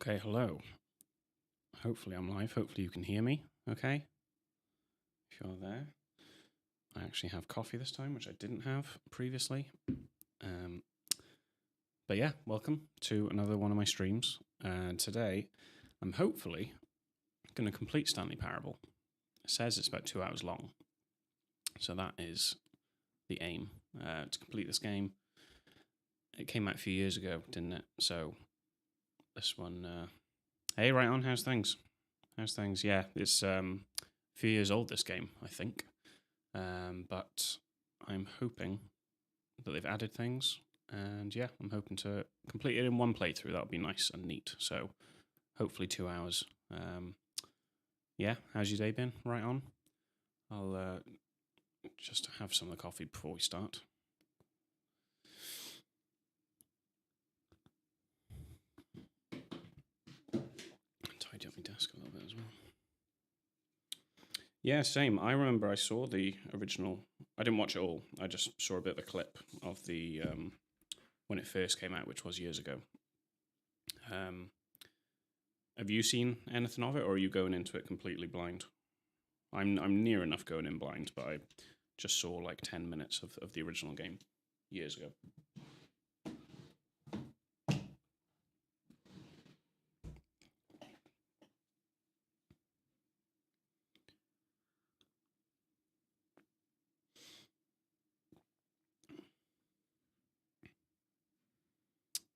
Okay, hello. Hopefully I'm live. Hopefully you can hear me, okay? If you're there. I actually have coffee this time, which I didn't have previously. But yeah, welcome to another one of my streams. And today, I'm hopefully going to complete Stanley Parable. It says it's about 2 hours long. So that is the aim, to complete this game. It came out a few years ago, didn't it? So this one... Hey, right on, how's things? How's things? Yeah, it's a few years old, this game, I think. But I'm hoping that they've added things. And yeah, I'm hoping to complete it in one playthrough. That would be nice and neat. So hopefully 2 hours. Yeah, how's your day been? Right on. I'll just have some of the coffee before we start. Tidy up my desk a little bit as well. Yeah, same. I remember I saw the original. I didn't watch it all. I just saw a bit of a clip of the when it first came out, which was years ago. Have you seen anything of it, or are you going into it completely blind? I'm near enough going in blind, but I just saw like 10 minutes of the original game years ago.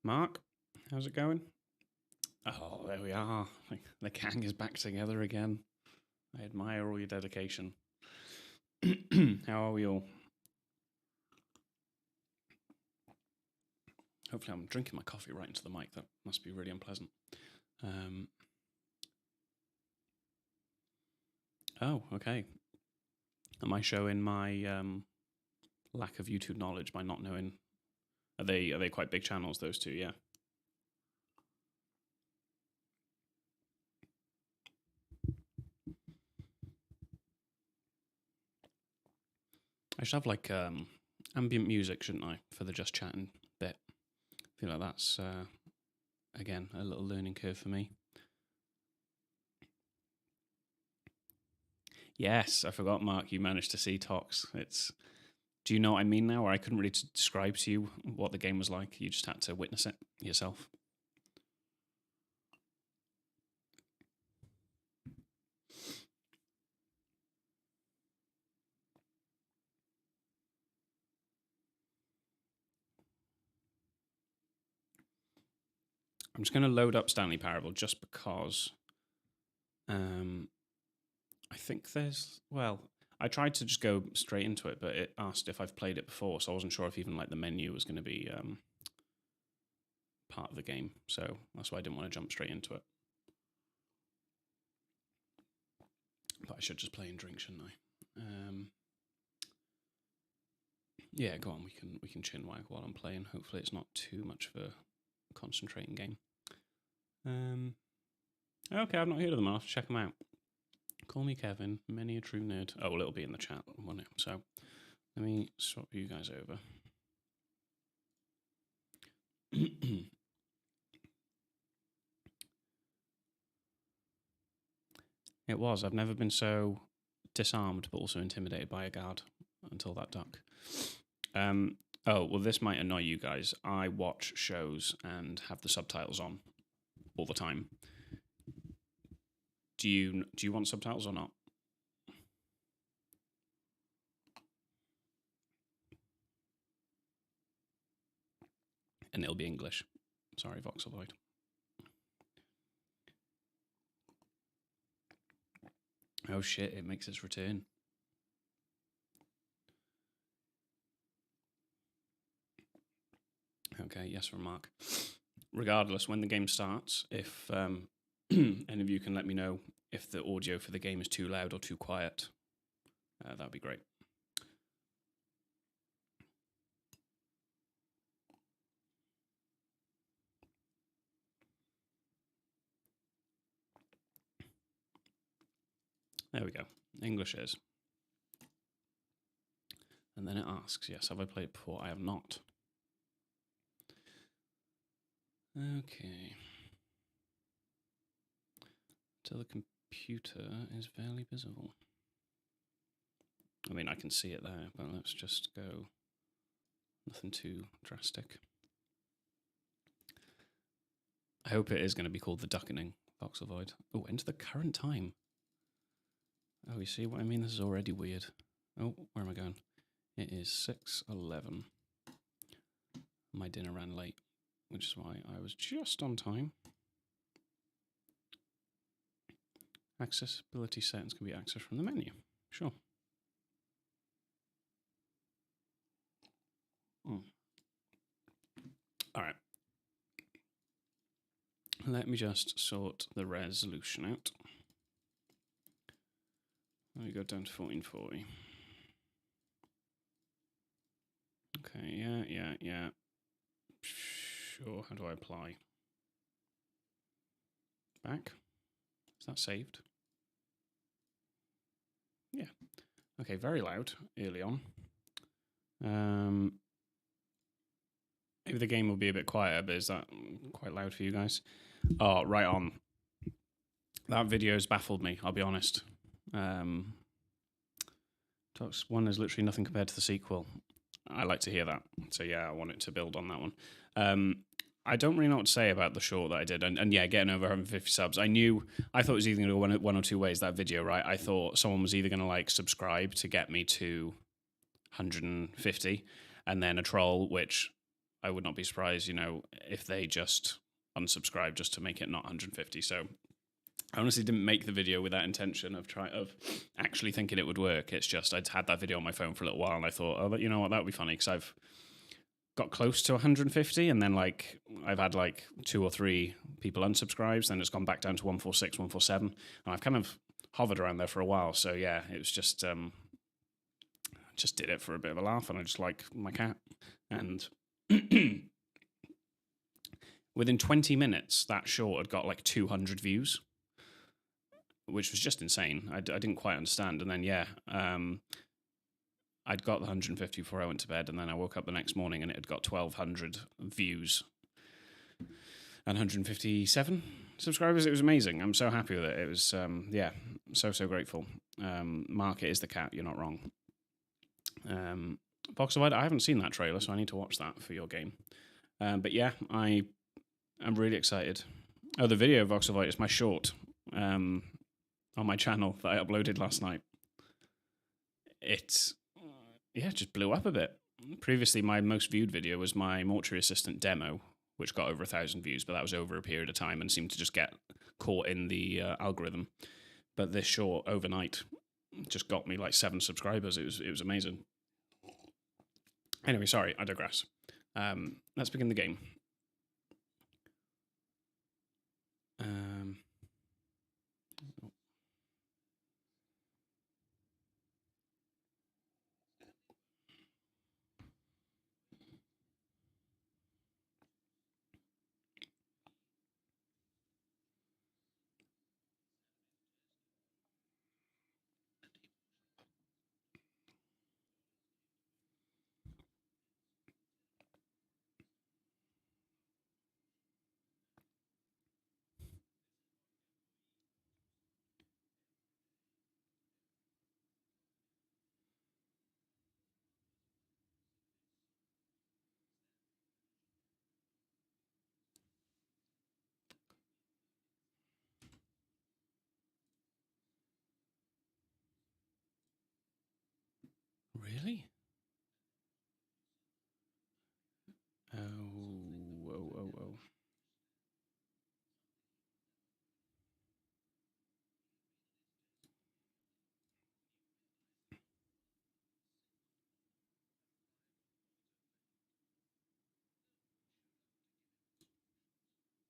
Mark, how's it going? Oh, there we are. The gang is back together again. I admire all your dedication. How are we all? Hopefully I'm drinking my coffee right into the mic. That must be really unpleasant. Oh, okay. Am I showing my lack of YouTube knowledge by not knowing? Are they quite big channels, those two? Yeah. I should have like ambient music, shouldn't I, for the just chatting bit? I feel like that's again a little learning curve for me. Yes, I forgot, Mark. You managed to see Tox. Do you know what I mean now? Or I couldn't really describe to you what the game was like. You just had to witness it yourself. I'm just going to load up Stanley Parable just because I think I tried to just go straight into it, but it asked if I've played it before, so I wasn't sure if even like the menu was going to be part of the game. So that's why I didn't want to jump straight into it. But I should just play and drink, shouldn't I? Yeah, go on. We can chinwag while I'm playing. Hopefully, it's not too much of a concentrating game. Okay, I've not heard of them. I'll have to check them out. Call me Kevin. Many a true nerd. Oh, well, it'll be in the chat, won't it? So let me swap you guys over. It was. I've never been so disarmed, but also intimidated by a guard until that duck. Oh, well, this might annoy you guys. I watch shows and have the subtitles on all the time. Do you want subtitles or not? And it'll be English. Sorry, Voxeloid. Oh shit, it makes its return. Okay, yes from Mark. Regardless, when the game starts, if any of you can let me know if the audio for the game is too loud or too quiet, that'd be great. There we go. English is. And then it asks, yes, have I played it before? I have not. Okay. till the computer is barely visible. I mean, I can see it there, but let's just go. Nothing too drastic. I hope it is going to be called the Duckening Voxel Void. Oh, enter the current time. Oh, you see what I mean? This is already weird. Oh, where am I going? It is 6:11. My dinner ran late, which is why I was just on time. Accessibility settings can be accessed from the menu. Sure. All right. Let me just sort the resolution out. Let me go down to 1440. Okay, yeah. Sure, how do I apply? Back? Is that saved? Yeah. Okay, very loud early on. Maybe the game will be a bit quieter, but is that quite loud for you guys? Oh, right on. That video has baffled me, I'll be honest. Deluxe 1 is literally nothing compared to the sequel. I like to hear that. So yeah, I want it to build on that one. I don't really know what to say about the short that I did. And yeah, getting over 150 subs. I thought it was either going to go one or two ways, that video, right? I thought someone was either going to like subscribe to get me to 150 and then a troll, which I would not be surprised, you know, if they just unsubscribe just to make it not 150. So I honestly didn't make the video with that intention of actually thinking it would work. It's just I'd had that video on my phone for a little while and I thought, oh, you know what, that would be funny because I've got close to 150 and then like I've had like 2 or 3 people unsubscribe, then it's gone back down to 146, 147, and I've kind of hovered around there for a while. So yeah, it was just did it for a bit of a laugh, and I just like my cat. And within 20 minutes, that short had got like 200 views, which was just insane. I didn't quite understand. And then, yeah, I'd got the 150 before I went to bed, and then I woke up the next morning and it had got 1,200 views and 157 subscribers. It was amazing. I'm so happy with it. It was, yeah, so grateful. Mark, it is the cat. You're not wrong. Voxel Void, I haven't seen that trailer, so I need to watch that for your game. But yeah, I'm really excited. Oh, the video of Voxel Void is my short on my channel that I uploaded last night. It just blew up a bit. Previously, my most viewed video was my Mortuary Assistant demo, which got over 1,000 views, but that was over a period of time and seemed to just get caught in the algorithm. But this short, overnight, just got me like 7 subscribers. It was amazing. Anyway, sorry, I digress. Let's begin the game. Really? Oh.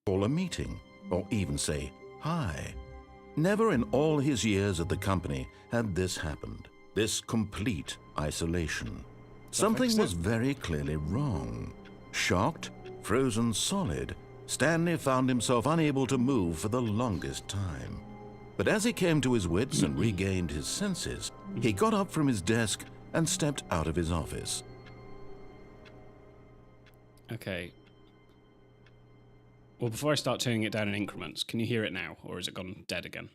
Call a meeting, or even say, hi. Never in all his years at the company had this happened, this complete isolation. Something was very clearly wrong. Shocked, frozen solid, Stanley found himself unable to move for the longest time. But as he came to his wits and regained his senses, he got up from his desk and stepped out of his office. Okay. Well, before I start turning it down in increments, can you hear it now, or has it gone dead again?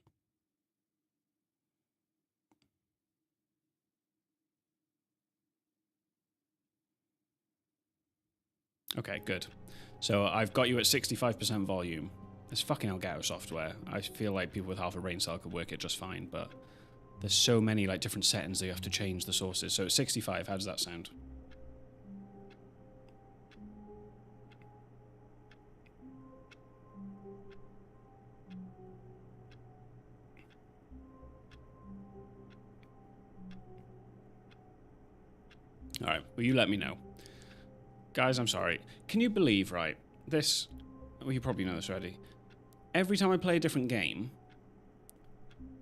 Okay, good. So I've got you at 65% volume. This fucking Elgato software. I feel like people with half a brain cell could work it just fine, but there's so many like different settings that you have to change the sources. So at 65, how does that sound? Alright, well you let me know. Guys, I'm sorry. Can you believe, right, this... Well, you probably know this already. Every time I play a different game,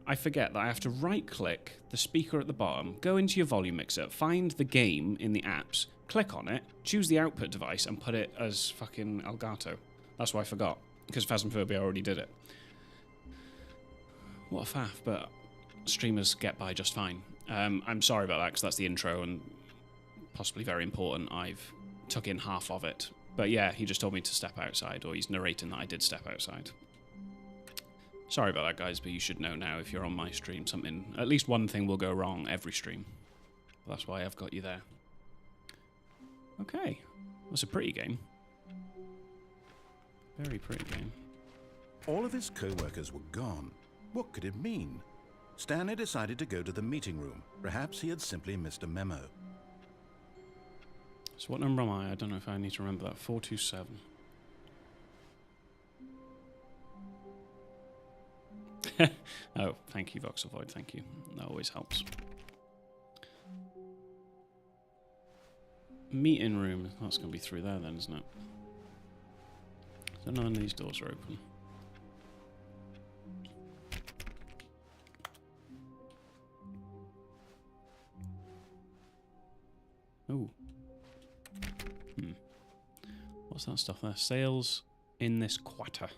I forget that I have to right-click the speaker at the bottom, go into your volume mixer, find the game in the apps, click on it, choose the output device, and put it as fucking Elgato. That's why I forgot, because Phasmophobia already did it. What a faff, but streamers get by just fine. I'm sorry about that, because that's the intro, and possibly very important. I've took in half of it. But yeah, he just told me to step outside, or he's narrating that I did step outside. Sorry about that, guys, but you should know now if you're on my stream, at least one thing will go wrong every stream. That's why I've got you there. Okay, that's a pretty game. Very pretty game. All of his co-workers were gone. What could it mean? Stanley decided to go to the meeting room. Perhaps he had simply missed a memo. So what number am I? I don't know if I need to remember that. 427. Oh, thank you, Voxel Void. Thank you. That always helps. Meeting room. That's going to be through there then, isn't it? So none of these doors are open. Ooh. What's that stuff there? Sales in this quarter.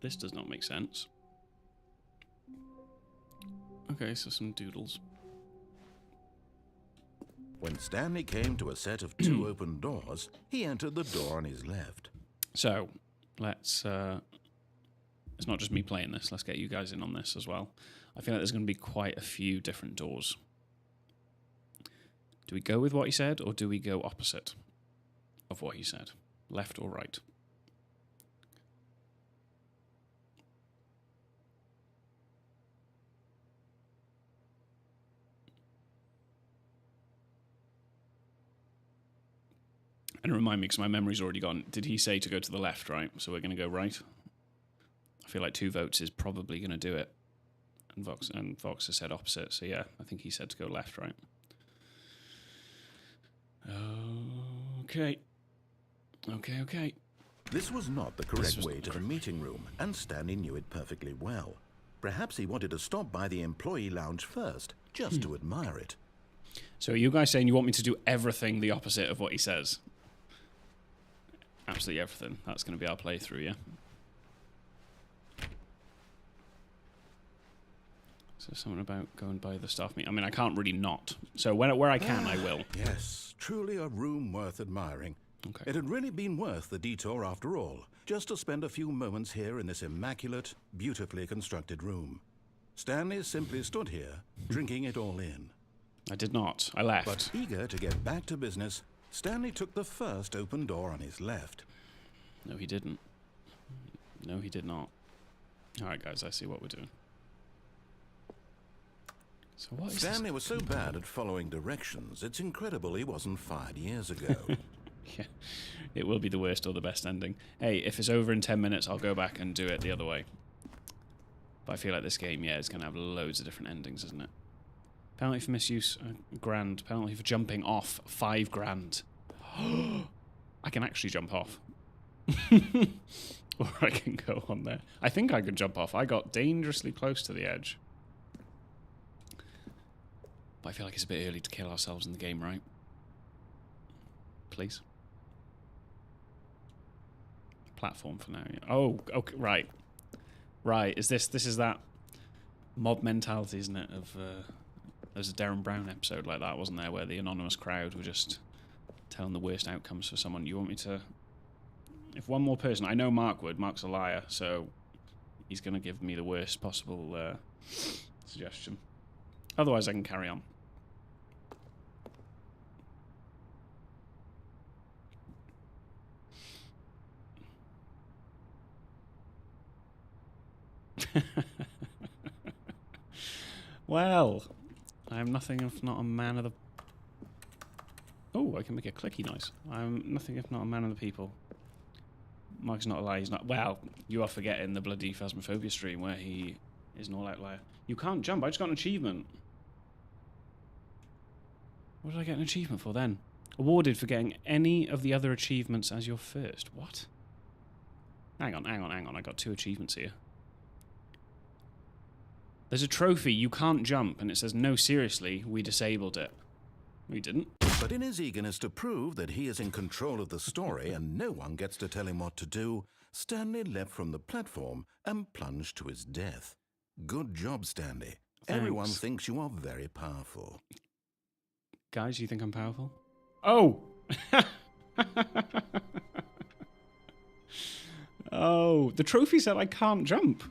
This does not make sense. Okay, so some doodles. When Stanley came to a set of two open doors, he entered the door on his left. So, let's... it's not just me playing this. Let's get you guys in on this as well. I feel like there's going to be quite a few different doors. Do we go with what he said, or do we go opposite of what he said? Left or right? And remind me, because my memory's already gone. Did he say to go to the left, right? So we're going to go right? I feel like 2 votes is probably going to do it. And Vox has said opposite. So yeah, I think he said to go left, right? Okay. Okay. This was not the correct way to the meeting room, and Stanley knew it perfectly well. Perhaps he wanted to stop by the employee lounge first, just to admire it. So are you guys saying you want me to do everything the opposite of what he says? Absolutely everything. That's going to be our playthrough, yeah? So something about going by the staff meeting. I mean, I can't really not. So where I can, I will. Yes, truly a room worth admiring. Okay. It had really been worth the detour after all, just to spend a few moments here in this immaculate, beautifully constructed room. Stanley simply stood here, drinking it all in. I did not. I left. But eager to get back to business, Stanley took the first open door on his left. No, he didn't. No, he did not. All right, guys, I see what we're doing. So what is Stanley was so bad at following directions, it's incredible he wasn't fired years ago. Yeah, it will be the worst or the best ending. Hey, if it's over in 10 minutes, I'll go back and do it the other way. But I feel like this game, yeah, is going to have loads of different endings, isn't it? Penalty for misuse, £1,000. Penalty for jumping off, £5,000. I can actually jump off. Or I can go on there. I think I can jump off. I got dangerously close to the edge. But I feel like it's a bit early to kill ourselves in the game, right? Please. Platform for now. Yeah. Oh, okay, right. Right, this is that mob mentality, isn't it? Of there's a Darren Brown episode like that, wasn't there, where the anonymous crowd were just telling the worst outcomes for someone. You want me to If one more person... I know Mark would. Mark's a liar, so he's going to give me the worst possible suggestion. Otherwise, I can carry on. Well, I am nothing if not a man of the... Oh, I can make a clicky noise. I'm nothing if not a man of the people. Mark's not a liar, he's not... Well, you are forgetting the bloody Phasmophobia stream where he is an all-out liar. You can't jump, I just got an achievement. What did I get an achievement for then? Awarded for getting any of the other achievements as your first. What? Hang on. I got 2 achievements here. There's a trophy, you can't jump, and it says, no, seriously, we disabled it. We didn't. But in his eagerness to prove that he is in control of the story and no one gets to tell him what to do, Stanley leapt from the platform and plunged to his death. Good job, Stanley. Thanks. Everyone thinks you are very powerful. Guys, you think I'm powerful? Oh! Oh, the trophy said I can't jump.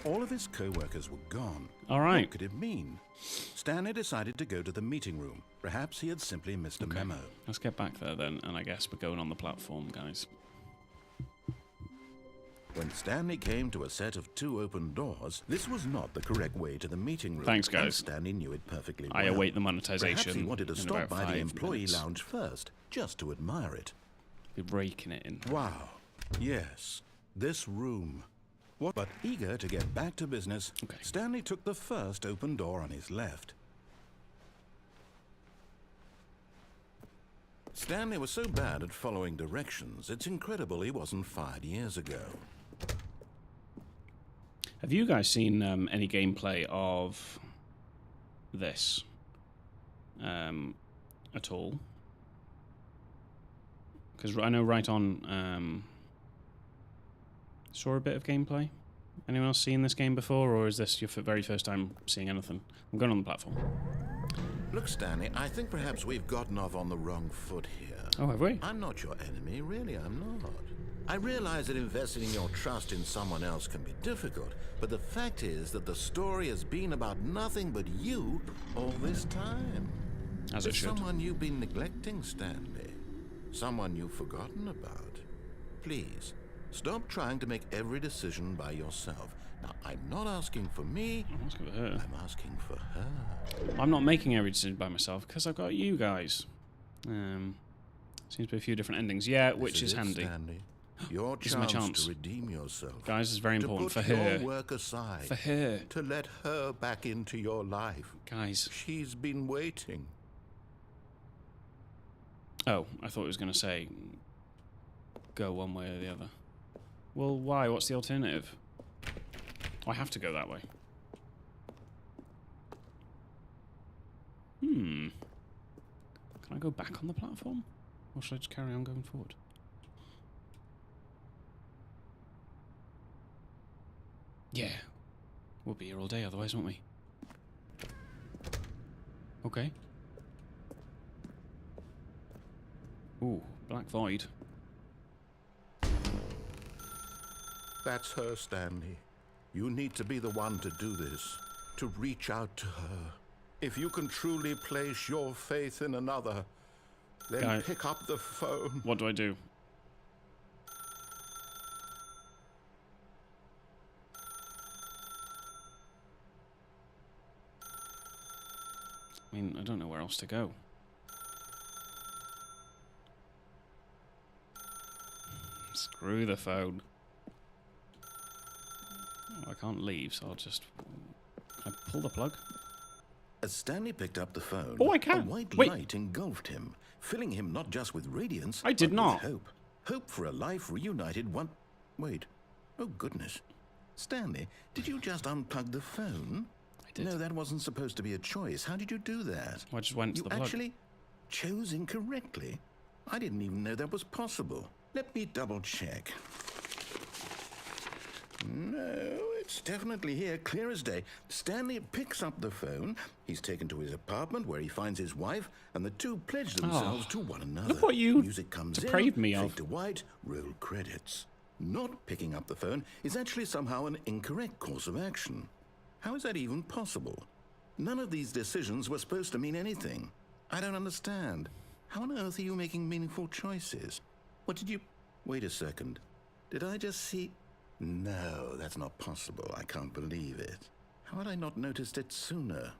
All of his co-workers were gone. All right. What could it mean? Stanley decided to go to the meeting room. Perhaps he had simply missed a memo. Let's get back there then, and I guess we're going on the platform, guys. When Stanley came to a set of 2 open doors, this was not the correct way to the meeting room. Thanks, guys. And Stanley knew it perfectly well. I await the monetization. Perhaps he wanted to in stop about by the 5 employee minutes. lounge first, just to admire it. Be raking it in. Wow. Yes, this room. What? But eager to get back to business, Stanley took the first open door on his left. Stanley was so bad at following directions, it's incredible he wasn't fired years ago. Have you guys seen any gameplay of this at all? Because I know Right On saw a bit of gameplay. Anyone else seen this game before, or is this your very first time seeing anything? I'm going on the platform. Look, Stanley, I think perhaps we've gotten off on the wrong foot here. Oh, have we? I'm not your enemy, really, I'm not. I realize that investing your trust in someone else can be difficult, but the fact is that the story has been about nothing but you all this time. As it It's should. someone you've been neglecting, Stanley. Someone you've forgotten about. Please, stop trying to make every decision by yourself. Now, I'm not asking for me. I'm asking for her. I'm asking for her. I'm not making every decision by myself because I've got you guys. Seems to be a few different endings. Yeah, which is it, handy. Stanley. Your This is my chance. to redeem yourself. Guys, this is very important to for put her. your work aside. For her. To let her back into your life. Guys. She's been waiting. Oh, I thought it was going to say go one way or the other. Well, why? What's the alternative? Oh, I have to go that way. Can I go back on the platform? Or should I just carry on going forward? Yeah. We'll be here all day otherwise, won't we? Okay. Ooh, Black Void. That's her, Stanley. You need to be the one to do this. To reach out to her. If you can truly place your faith in another, then pick up the phone. What do I do? I mean, I don't know where else to go. Screw the phone. Oh, I can't leave, so I'll just... Can I pull the plug? As Stanley picked up the phone, Oh, I can. a white Wait. light engulfed him, filling him not just with radiance, I did but not. with hope. Hope for a life reunited one... Wait. Oh, goodness. Stanley, did you just unplug the phone? I did. No, that wasn't supposed to be a choice. How did you do that? I just went to the plug. You actually chose incorrectly. I didn't even know that was possible. Let me double check. No, it It's definitely here, clear as day. Stanley picks up the phone. He's taken to his apartment where he finds his wife, and the two pledge themselves to one another. Look what you Music comes depraved in, me fade of. to white, roll credits. Not picking up the phone is actually somehow an incorrect course of action. How is that even possible? None of these decisions were supposed to mean anything. I don't understand. How on earth are you making meaningful choices? What did you... Wait a second. Did I just see... No, that's not possible. I can't believe it. How had I not noticed it sooner?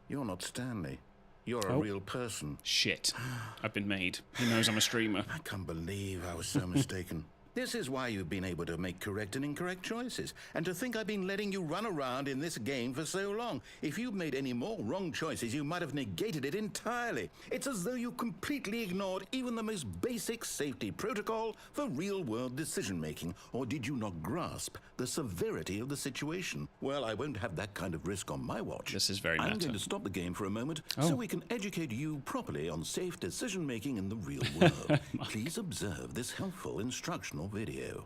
You're not Stanley. You're a real person. Shit. I've been made. He knows I'm a streamer. I can't believe I was so mistaken. This is why you've been able to make correct and incorrect choices. And to think I've been letting you run around in this game for so long. If you'd made any more wrong choices, you might have negated it entirely. It's as though you completely ignored even the most basic safety protocol for real-world decision-making. Or did you not grasp the severity of the situation? Well, I won't have that kind of risk on my watch. This is very I'm meta. going to stop the game for a moment so we can educate you properly on safe decision-making in the real world. Please observe this helpful instructional video.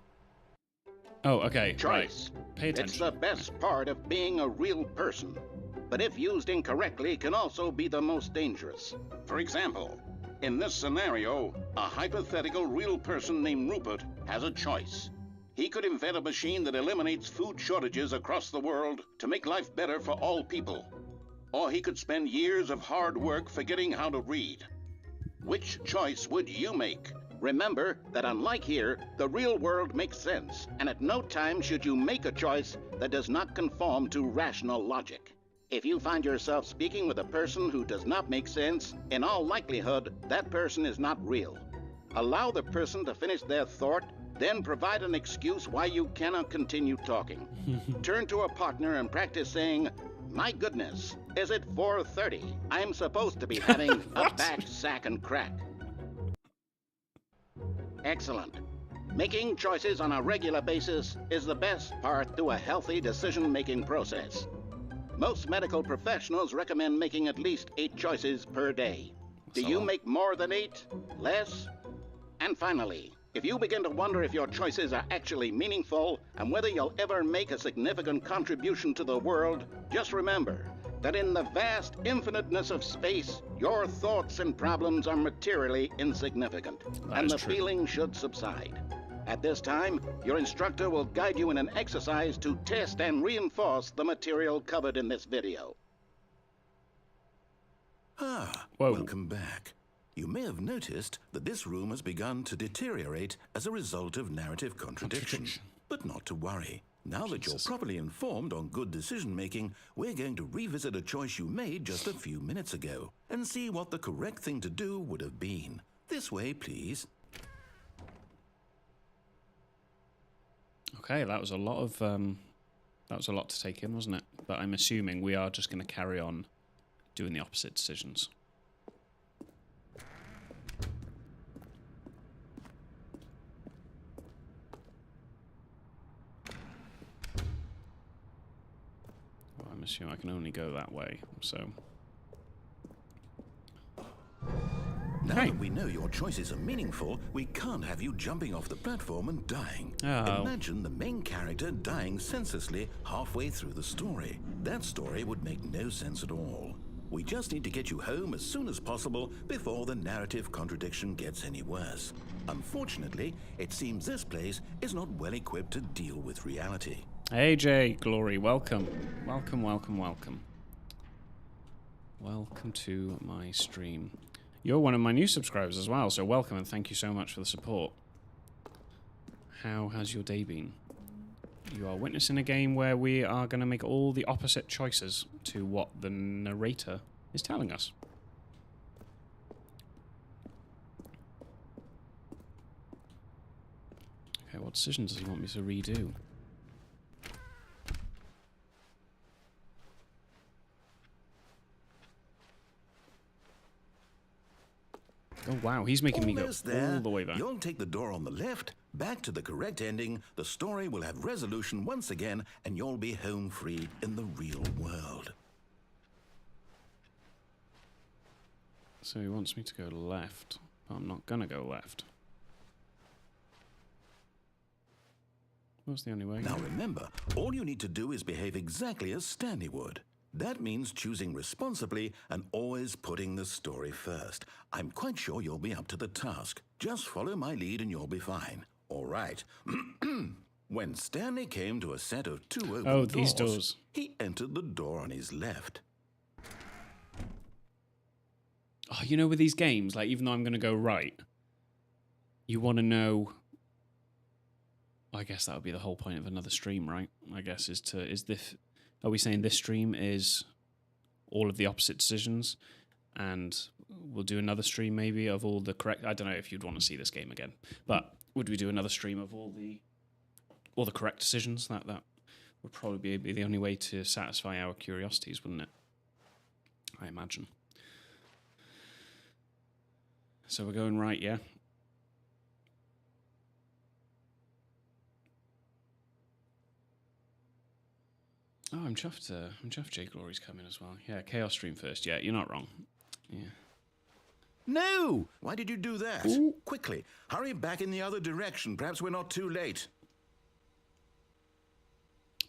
Oh, okay. Choice. Right. Pay attention. It's the best part of being a real person. But if used incorrectly, can also be the most dangerous. For example, in this scenario, a hypothetical real person named Rupert has a choice. He could invent a machine that eliminates food shortages across the world to make life better for all people. Or he could spend years of hard work forgetting how to read. Which choice would you make? Remember that unlike here, the real world makes sense, and at no time should you make a choice that does not conform to rational logic. If you find yourself speaking with a person who does not make sense, in all likelihood, that person is not real. Allow the person to finish their thought, then provide an excuse why you cannot continue talking. Turn to a partner and practice saying, "My goodness, is it 4:30? I'm supposed to be having a back, sack, and crack." Excellent. Making choices on a regular basis is the best part to a healthy decision-making process. Most medical professionals recommend making at least 8 choices per day. Do you make more than 8? Less? And finally, if you begin to wonder if your choices are actually meaningful and whether you'll ever make a significant contribution to the world, just remember that in the vast infiniteness of space, your thoughts and problems are materially insignificant, and the feeling should subside. At this time, your instructor will guide you in an exercise to test and reinforce the material covered in this video. Welcome back. You may have noticed that this room has begun to deteriorate as a result of narrative contradiction. But not to worry. Now that you're properly informed on good decision-making, we're going to revisit a choice you made just a few minutes ago and see what the correct thing to do would have been. This way, please. Okay, that was a lot to take in, wasn't it? But I'm assuming we are just going to carry on doing the opposite decisions. I'm assuming I can only go that way, so... Now that we know your choices are meaningful, we can't have you jumping off the platform and dying. Imagine the main character dying senselessly halfway through the story. That story would make no sense at all. We just need to get you home as soon as possible before the narrative contradiction gets any worse. Unfortunately, it seems this place is not well equipped to deal with reality. AJ, Glory, welcome. Welcome, welcome, welcome. Welcome to my stream. You're one of my new subscribers as well, so welcome and thank you so much for the support. How has your day been? You are witnessing a game where we are going to make all the opposite choices to what the narrator is telling us. Okay, what decision does he want me to redo? Oh wow, he's making me go all the way back. You'll take the door on the left, back to the correct ending, the story will have resolution once again, and you'll be home free in the real world. So he wants me to go left, but I'm not gonna go left. What's the only way? Now remember, all you need to do is behave exactly as Stanley would. That means choosing responsibly and always putting the story first. I'm quite sure you'll be up to the task. Just follow my lead and you'll be fine. All right. When Stanley came to a set of 2 open these doors. He entered the door on his left. Oh, you know, with these games, like, even though I'm going to go right, you want to know... I guess that would be the whole point of another stream, right? I guess are we saying this stream is all of the opposite decisions, and we'll do another stream maybe of all the correct... I don't know if you'd want to see this game again, but would we do another stream of all the correct decisions? That would probably be the only way to satisfy our curiosities, wouldn't it? I imagine. So we're going right, yeah? Oh, I'm chuffed. I'm chuffed Jay Glory's coming as well. Yeah, Chaos stream first. Yeah, you're not wrong. Yeah. No! Why did you do that? Ooh. Quickly, hurry back in the other direction. Perhaps we're not too late.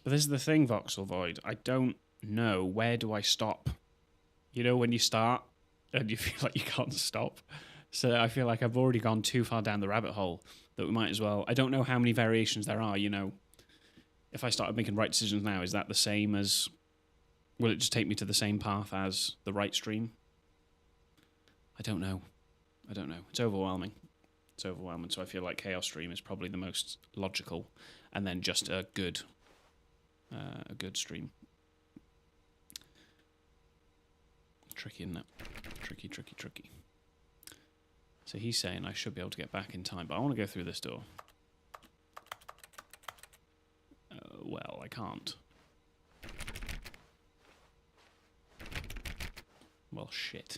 But this is the thing, Voxel Void. I don't know, where do I stop? You know, when you start and you feel like you can't stop. So I feel like I've already gone too far down the rabbit hole that we might as well... I don't know how many variations there are, you know. If I started making right decisions now, is that the same as... Will it just take me to the same path as the right stream? I don't know. It's overwhelming. So I feel like Chaos stream is probably the most logical, and then just a good stream. Tricky, isn't it? Tricky. So he's saying I should be able to get back in time, but I want to go through this door. Well, I can't. Well, shit.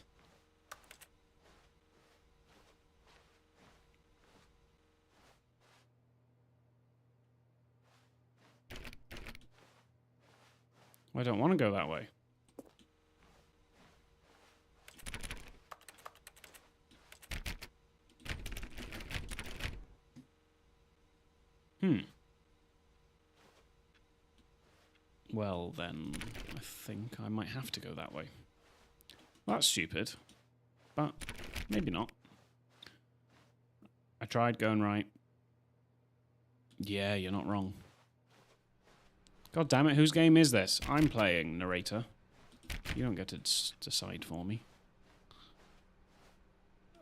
I don't want to go that way. Well, then, I think I might have to go that way. That's stupid, but maybe not. I tried going right. Yeah, you're not wrong. God damn it, whose game is this? I'm playing, narrator. You don't get to decide for me.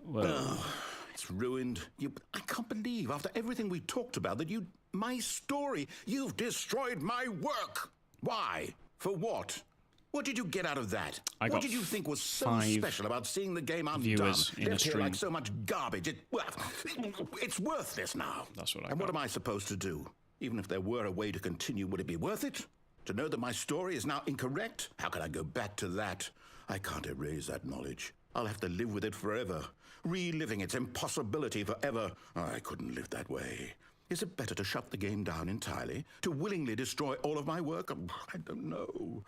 Well... It's ruined. I can't believe, after everything we talked about, that my story, you've destroyed my work. Why? For what? What did you get out of that? What did you think was so special about seeing the game undone? Left here like so much garbage. It's worthless now. That's what I got. And what am I supposed to do? Even if there were a way to continue, would it be worth it? To know that my story is now incorrect? How can I go back to that? I can't erase that knowledge. I'll have to live with it forever. Reliving its impossibility forever. I couldn't live that way. Is it better to shut the game down entirely? To willingly destroy all of my work? I don't know.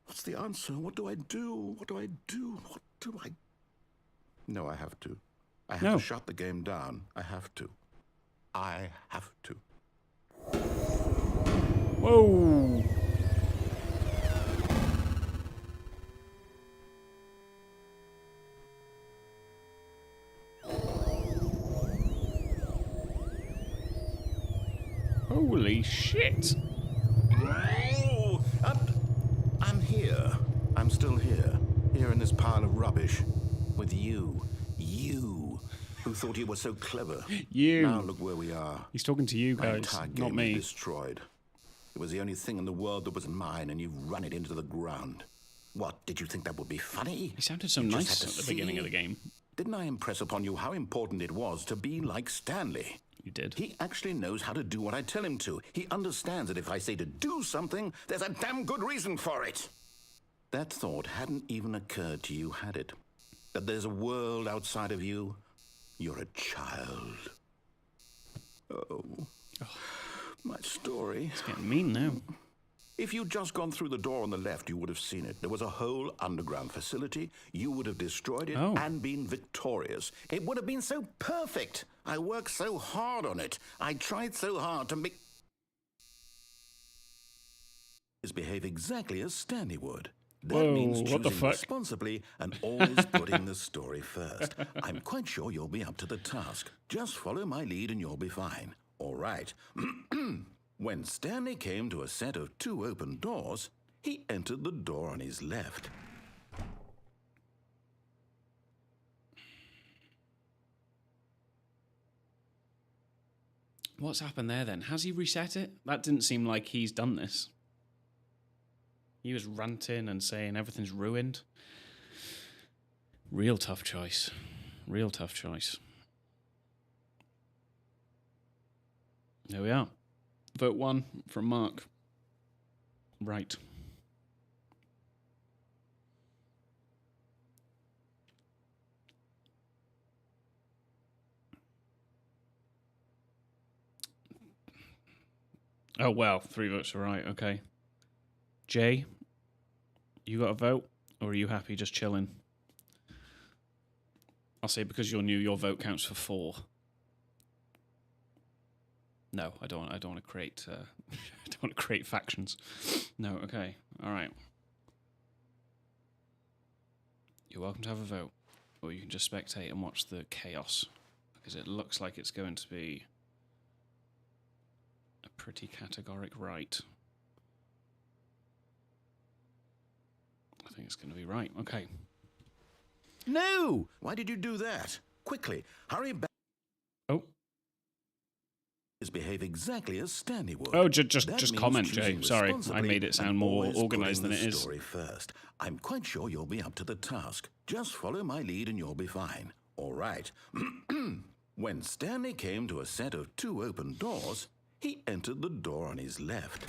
What's the answer? What do I do? What do I do? What do I... No, I have to. I have to shut the game down. I have to. I have to. Whoa! Holy shit! Oh, I'm here. I'm still here. Here in this pile of rubbish. With you. You. Who thought you were so clever. You. Now look where we are. He's talking to you My guys, entire not game me. is destroyed. It was the only thing in the world that was mine, and you've run it into the ground. What, did you think that would be funny? He sounded so You just nice had at to the beginning of the game. Didn't I impress upon you how important it was to be like Stanley? You did. He actually knows how to do what I tell him to. He understands that if I say to do something, there's a damn good reason for it. That thought hadn't even occurred to you, had it? That there's a world outside of you? You're a child. Oh. My story. It's getting mean now. If you'd just gone through the door on the left, you would have seen it. There was a whole underground facility. You would have destroyed it and been victorious. It would have been so perfect. I worked so hard on it. I tried so hard to make... behave exactly as Stanley would. That Whoa, means what the choosing fuck? responsibly and always putting the story first. I'm quite sure you'll be up to the task. Just follow my lead and you'll be fine. All right. When Stanley came to a set of 2 open doors, he entered the door on his left. What's happened there then? Has he reset it? That didn't seem like he's done this. He was ranting and saying everything's ruined. Real tough choice. Real tough choice. There we are. Vote 1 from Mark. Right. Oh, well, 3 votes are right. Okay. Jay, you got a vote, or are you happy just chilling? I'll say because you're new, your vote counts for 4. No, I don't want to create. I don't want to create factions. No, okay, all right. You're welcome to have a vote, or you can just spectate and watch the chaos, because it looks like it's going to be a pretty categoric right. I think it's going to be right. Okay. No! Why did you do that? Quickly, hurry back. Oh. Behave exactly as Stanley would. Oh, just comment, Jay. Sorry, I made it sound more organized than it is. Story first. I'm quite sure you'll be up to the task. Just follow my lead and you'll be fine. All right. When Stanley came to a set of 2 open doors, he entered the door on his left.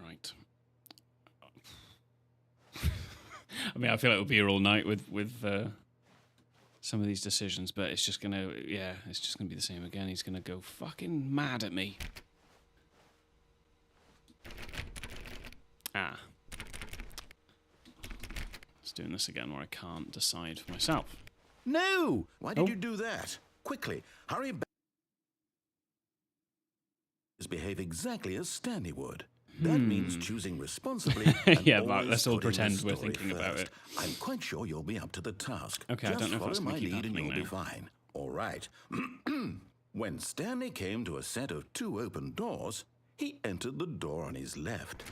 Right. I mean, I feel like we'll be here all night with some of these decisions, but it's just gonna, it's just gonna be the same again. He's gonna go fucking mad at me. Ah. It's doing this again where I can't decide for myself. No! Why did you do that? Quickly, hurry back. Behave exactly as Stanley would. That means choosing responsibly. Yeah, but let's all pretend we're thinking about it. I'm quite sure you'll be up to the task. Okay, just I don't know if that's follow going my to keep lead and happening you'll be now. fine. All right. When Stanley came to a set of 2 open doors, he entered the door on his left.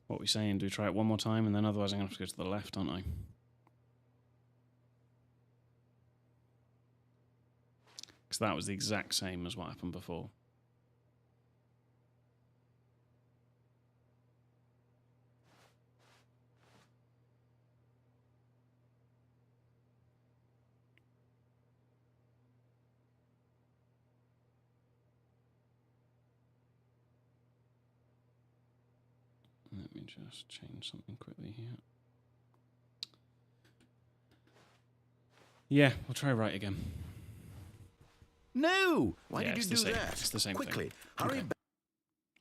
What are we saying? Do we try it one more time, and then otherwise I'm going to have to go to the left, aren't I? Because that was the exact same as what happened before. Let me just change something quickly here. Yeah, we'll try right again. No! Why did you it's do the same. that? It's the same Quickly, thing. hurry back.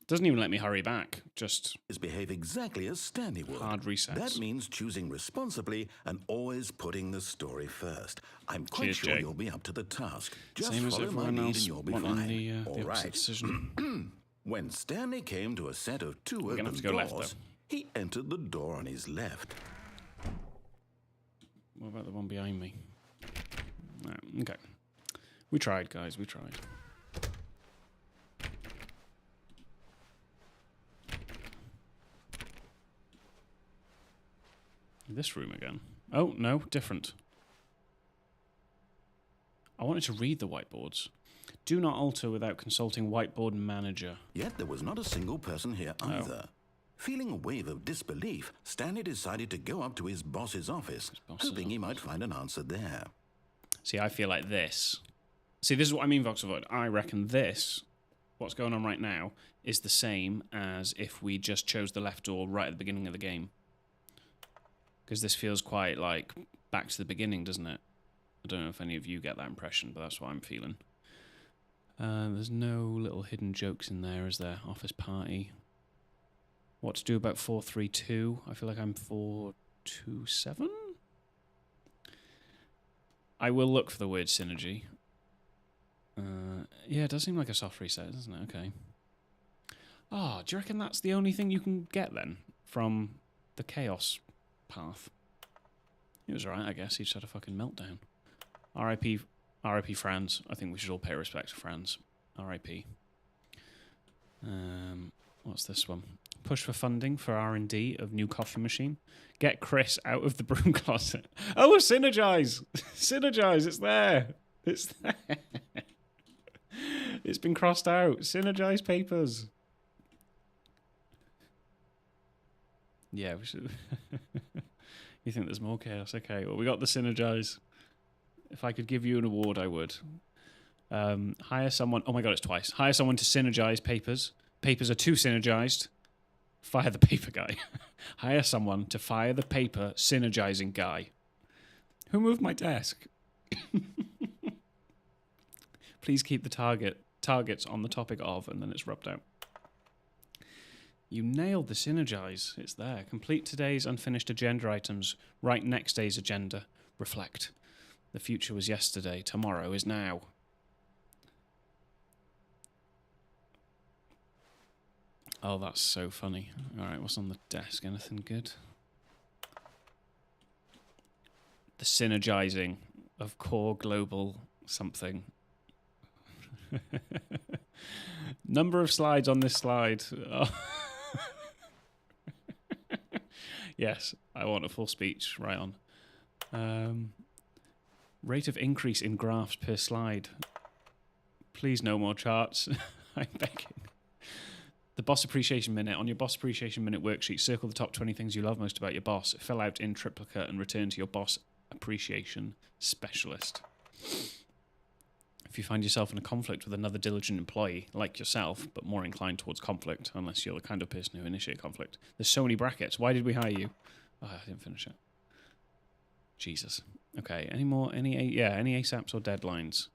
Doesn't even let me hurry back. Just Behave exactly as Stanley would. hard resets. That means choosing responsibly and always putting the story first. I'm quite Cheers, sure Jay. you'll be up to the task. Just Same as follow my everyone lead else and you'll be wanting fine. the All opposite right. decision. When Stanley came to a set of 2 We're gonna open have to go doors, left, though. he entered the door on his left. What about the one behind me? No, okay. We tried, guys. We tried. This room again. Oh, no, different. I wanted to read the whiteboards. Do not alter without consulting whiteboard manager. Yet there was not a single person here either. Feeling a wave of disbelief, Stanley decided to go up to his boss's office, hoping he might find an answer there. See, I feel like this. See, this is what I mean, Voxavoid. I reckon this, what's going on right now, is the same as if we just chose the left door right at the beginning of the game. Because this feels quite like back to the beginning, doesn't it? I don't know if any of you get that impression, but that's what I'm feeling. There's no little hidden jokes in there, is there? Office party. What to do about 432? I feel like I'm 427? I will look for the word synergy. Yeah, it does seem like a soft reset, doesn't it? Okay. Oh, do you reckon that's the only thing you can get then from the chaos path? He was right, I guess. He just had a fucking meltdown. R.I.P. Franz. I think we should all pay respect to Franz. R.I.P. What's this one? Push for funding for R&D of new coffee machine. Get Chris out of the broom closet. Oh, synergize! Synergize, it's there! It's there! It's been crossed out. Synergize papers. Yeah, we should... You think there's more chaos? Okay, well, we got the synergize. If I could give you an award, I would. Hire someone... Oh my god, it's twice. Hire someone to synergize papers. Papers are too synergized. Fire the paper guy. Hire someone to fire the paper synergizing guy. Who moved my desk? Please keep the targets on the topic of, and then it's rubbed out. You nailed the synergize. It's there. Complete today's unfinished agenda items. Write next day's agenda. Reflect. The future was yesterday. Tomorrow is now. Oh, that's so funny. Alright, what's on the desk? Anything good? The synergizing of core global something. Number of slides on this slide. Oh. Yes, I want a full speech. Right on. Rate of increase in graphs per slide. Please no more charts. I'm begging. The Boss Appreciation Minute. On your Boss Appreciation Minute worksheet, circle the top 20 things you love most about your boss. Fill out in triplicate and return to your Boss Appreciation Specialist. If you find yourself in a conflict with another diligent employee, like yourself, but more inclined towards conflict, unless you're the kind of person who initiates conflict. There's so many brackets. Why did we hire you? Oh, I didn't finish it. Jesus. Okay, any more? Any ASAPs or deadlines?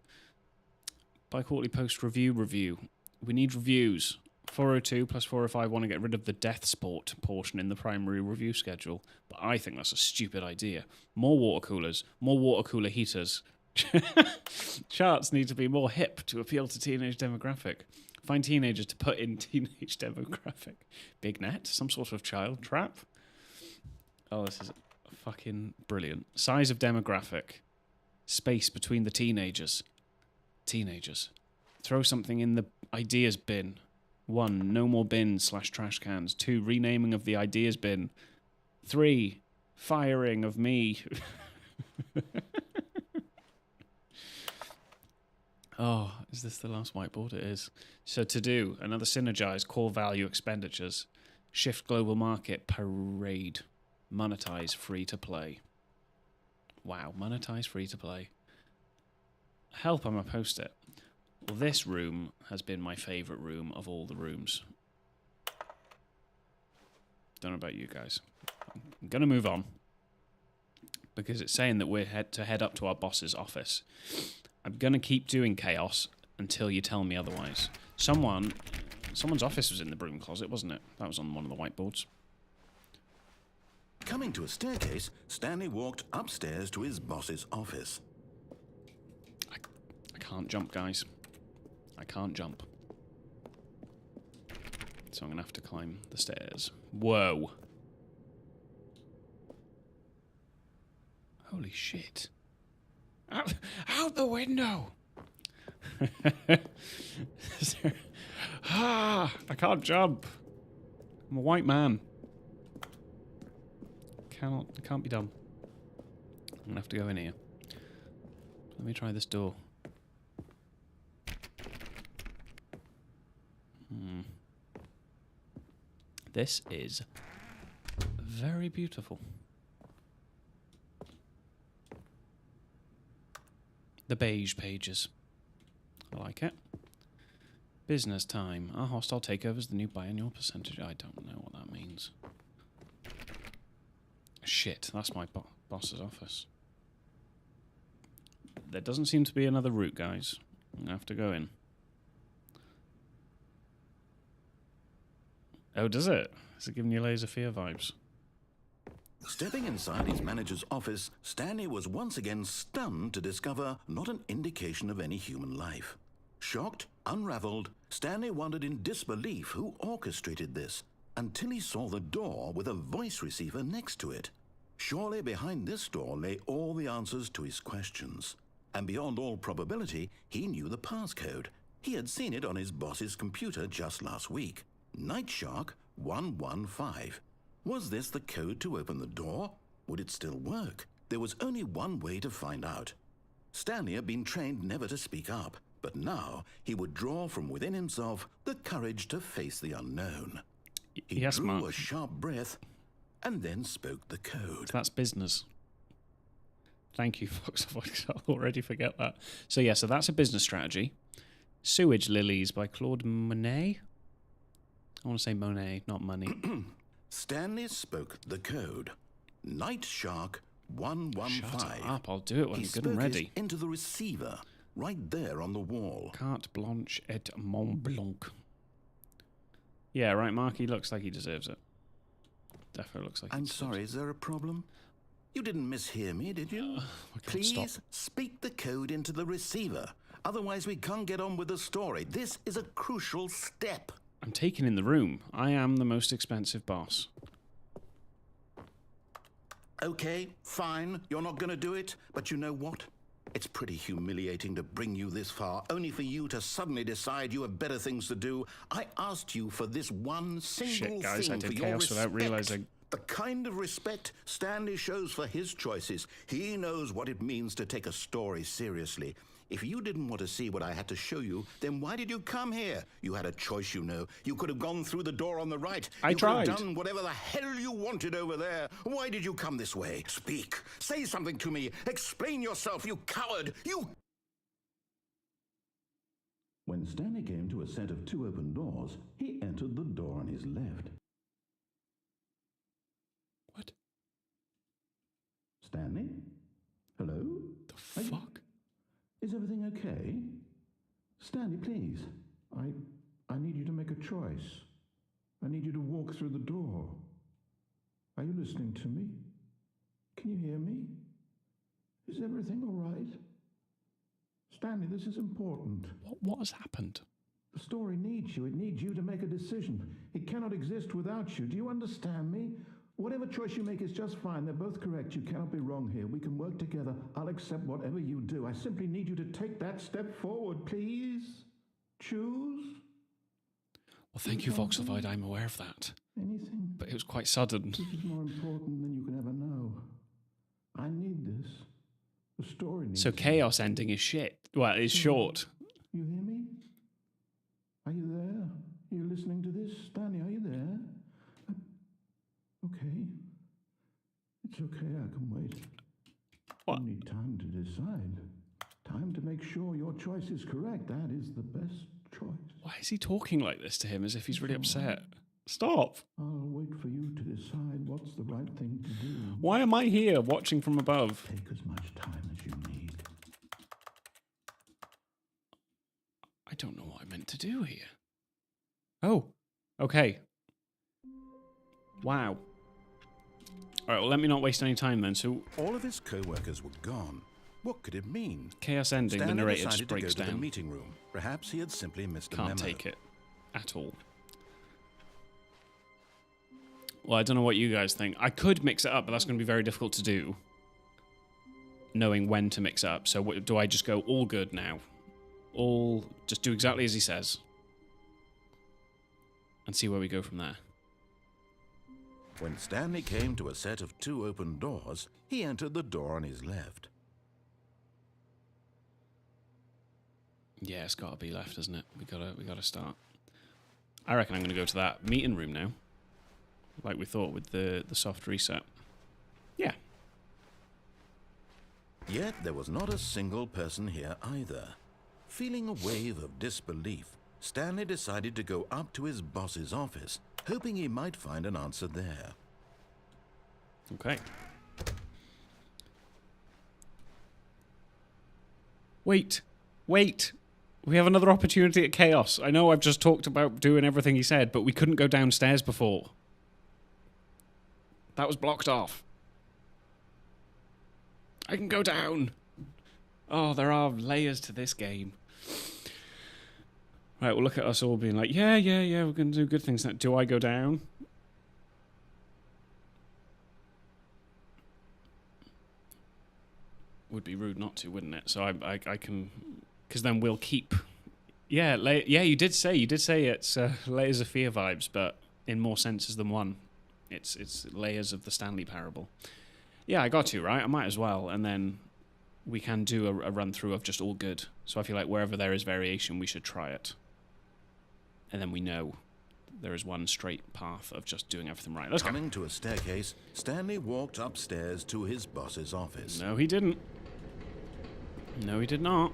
Bi-quarterly post review. We need reviews. 402 plus 405 want to get rid of the death sport portion in the primary review schedule, but I think that's a stupid idea. More water coolers, more water cooler heaters. Charts need to be more hip to appeal to teenage demographic. Find teenagers to put in teenage demographic. Big net, some sort of child trap. Oh, this is fucking brilliant. Size of demographic. Space between the teenagers. Throw something in the ideas bin. 1. No more bins / trash cans. 2. Renaming of the ideas bin. 3. Firing of me. Oh, is this the last whiteboard? It is. So to do, another synergize, core value expenditures, shift global market, parade, monetize free to play. Wow, monetize free to play. Help, I'm a post-it. Well, this room has been my favourite room of all the rooms. Don't know about you guys. I'm going to move on. Because it's saying that we're head up to our boss's office. I'm going to keep doing chaos until you tell me otherwise. Someone's office was in the broom closet, wasn't it? That was on one of the whiteboards. Coming to a staircase, Stanley walked upstairs to his boss's office. I can't jump, guys. I can't jump. So I'm going to have to climb the stairs. Whoa. Holy shit. Out the window! I can't jump. I'm a white man. Can't be done. I'm going to have to go in here. Let me try this door. This is very beautiful. The beige pages. I like it. Business time. Our hostile takeover is the new biannual percentage. I don't know what that means. Shit, that's my boss's office. There doesn't seem to be another route, guys. I'm going to have to go in. Oh, does it? Is it giving you Layers of Fear vibes? Stepping inside his manager's office, Stanley was once again stunned to discover not an indication of any human life. Shocked, unraveled, Stanley wondered in disbelief who orchestrated this, until he saw the door with a voice receiver next to it. Surely behind this door lay all the answers to his questions. And beyond all probability, he knew the passcode. He had seen it on his boss's computer just last week. Nightshark 115. Was this the code to open the door? Would it still work? There was only one way to find out. Stanley had been trained never to speak up, but now he would draw from within himself the courage to face the unknown. He drew Mark. a sharp breath and then spoke the code. That's business. Thank you, Fox. I'll already forget that. So yeah, so that's a business strategy. Sewage Lilies by Claude Monet. I want to say Monet, not money. Stanley spoke the code. Nightshark 115. Shut up, I'll do it when I'm good and ready. Into the receiver, right there on the wall. Carte blanche et Mont Blanc. Yeah, right, Mark, he looks like he deserves it. Definitely looks like he I'm deserves sorry, it. is there a problem? You didn't mishear me, did you? Please stop. speak the code into the receiver. Otherwise, we can't get on with the story. This is a crucial step. I'm taken in the room. I am the most expensive boss. Okay, fine. You're not going to do it. But you know what? It's pretty humiliating to bring you this far, only for you to suddenly decide you have better things to do. I asked you for this one single Shit, guys, thing I did for your chaos respect. without realizing. The kind of respect Stanley shows for his choices. He knows what it means to take a story seriously. If you didn't want to see what I had to show you, then why did you come here? You had a choice, you know. You could have gone through the door on the right. I tried. You could have done whatever the hell you wanted over there. Why did you come this way? Speak. Say something to me. Explain yourself, you coward. You... When Stanley came to a set of two open doors, he entered the door on his left. What? Stanley? Hello? The fuck? Is everything okay? Stanley, please. I need you to make a choice. I need you to walk through the door. Are you listening to me? Can you hear me? Is everything all right? Stanley, this is important. What has happened? The story needs you. It needs you to make a decision. It cannot exist without you. Do you understand me? Whatever choice you make is just fine. They're both correct. You cannot be wrong here. We can work together. I'll accept whatever you do. I simply need you to take that step forward, please. Choose. Well, thank you, Voxelvide. I'm aware of that. Anything. But it was quite sudden. This is more important than you can ever know. I need this. The story needs So it. chaos ending is shit. Well, it's short. You hear me? Are you there? Are you listening to this? Stanley, are you there? Okay. It's okay, I can wait. What? You need time to decide. Time to make sure your choice is correct. That is the best choice. Why is he talking like this to him as if he's really upset? Stop. I'll wait for you to decide what's the right thing to do. Why am I here watching from above? Take as much time as you need. I don't know what I meant to do here. Oh, okay. Wow. All right, well, let me not waste any time then. So, All of his co-workers were gone. What could it mean? chaos ending, the Stanley narrator just decided to go breaks to the down. meeting room. Perhaps he had simply missed a memo. Can't take it at all. Well, I don't know what you guys think. I could mix it up, but that's going to be very difficult to do. Knowing when to mix up. So what, do I just go all good now? All, just do exactly as he says. And see where we go from there. When Stanley came to a set of two open doors, he entered the door on his left. Yeah, it's got to be left, isn't it? We gotta start. I reckon I'm going to go to that meeting room now. Like we thought with the soft reset. Yeah. Yet there was not a single person here either. Feeling a wave of disbelief, Stanley decided to go up to his boss's office, hoping he might find an answer there. Okay. Wait. We have another opportunity at chaos. I know I've just talked about doing everything he said, but we couldn't go downstairs before. That was blocked off. I can go down. Oh, there are layers to this game. Right, well, look at us all being like, yeah, we're going to do good things now. Do I go down? Would be rude not to, wouldn't it? So I can... Because then we'll keep... Yeah, you did say it's layers of fear vibes, but in more senses than one. It's layers of the Stanley parable. Yeah, I got to, right? I might as well, and then we can do a run-through of just all good. So I feel like wherever there is variation, we should try it. And then we know there is one straight path of just doing everything right. Let's go. Coming to a staircase, Stanley walked upstairs to his boss's office. No, he didn't. No, he did not.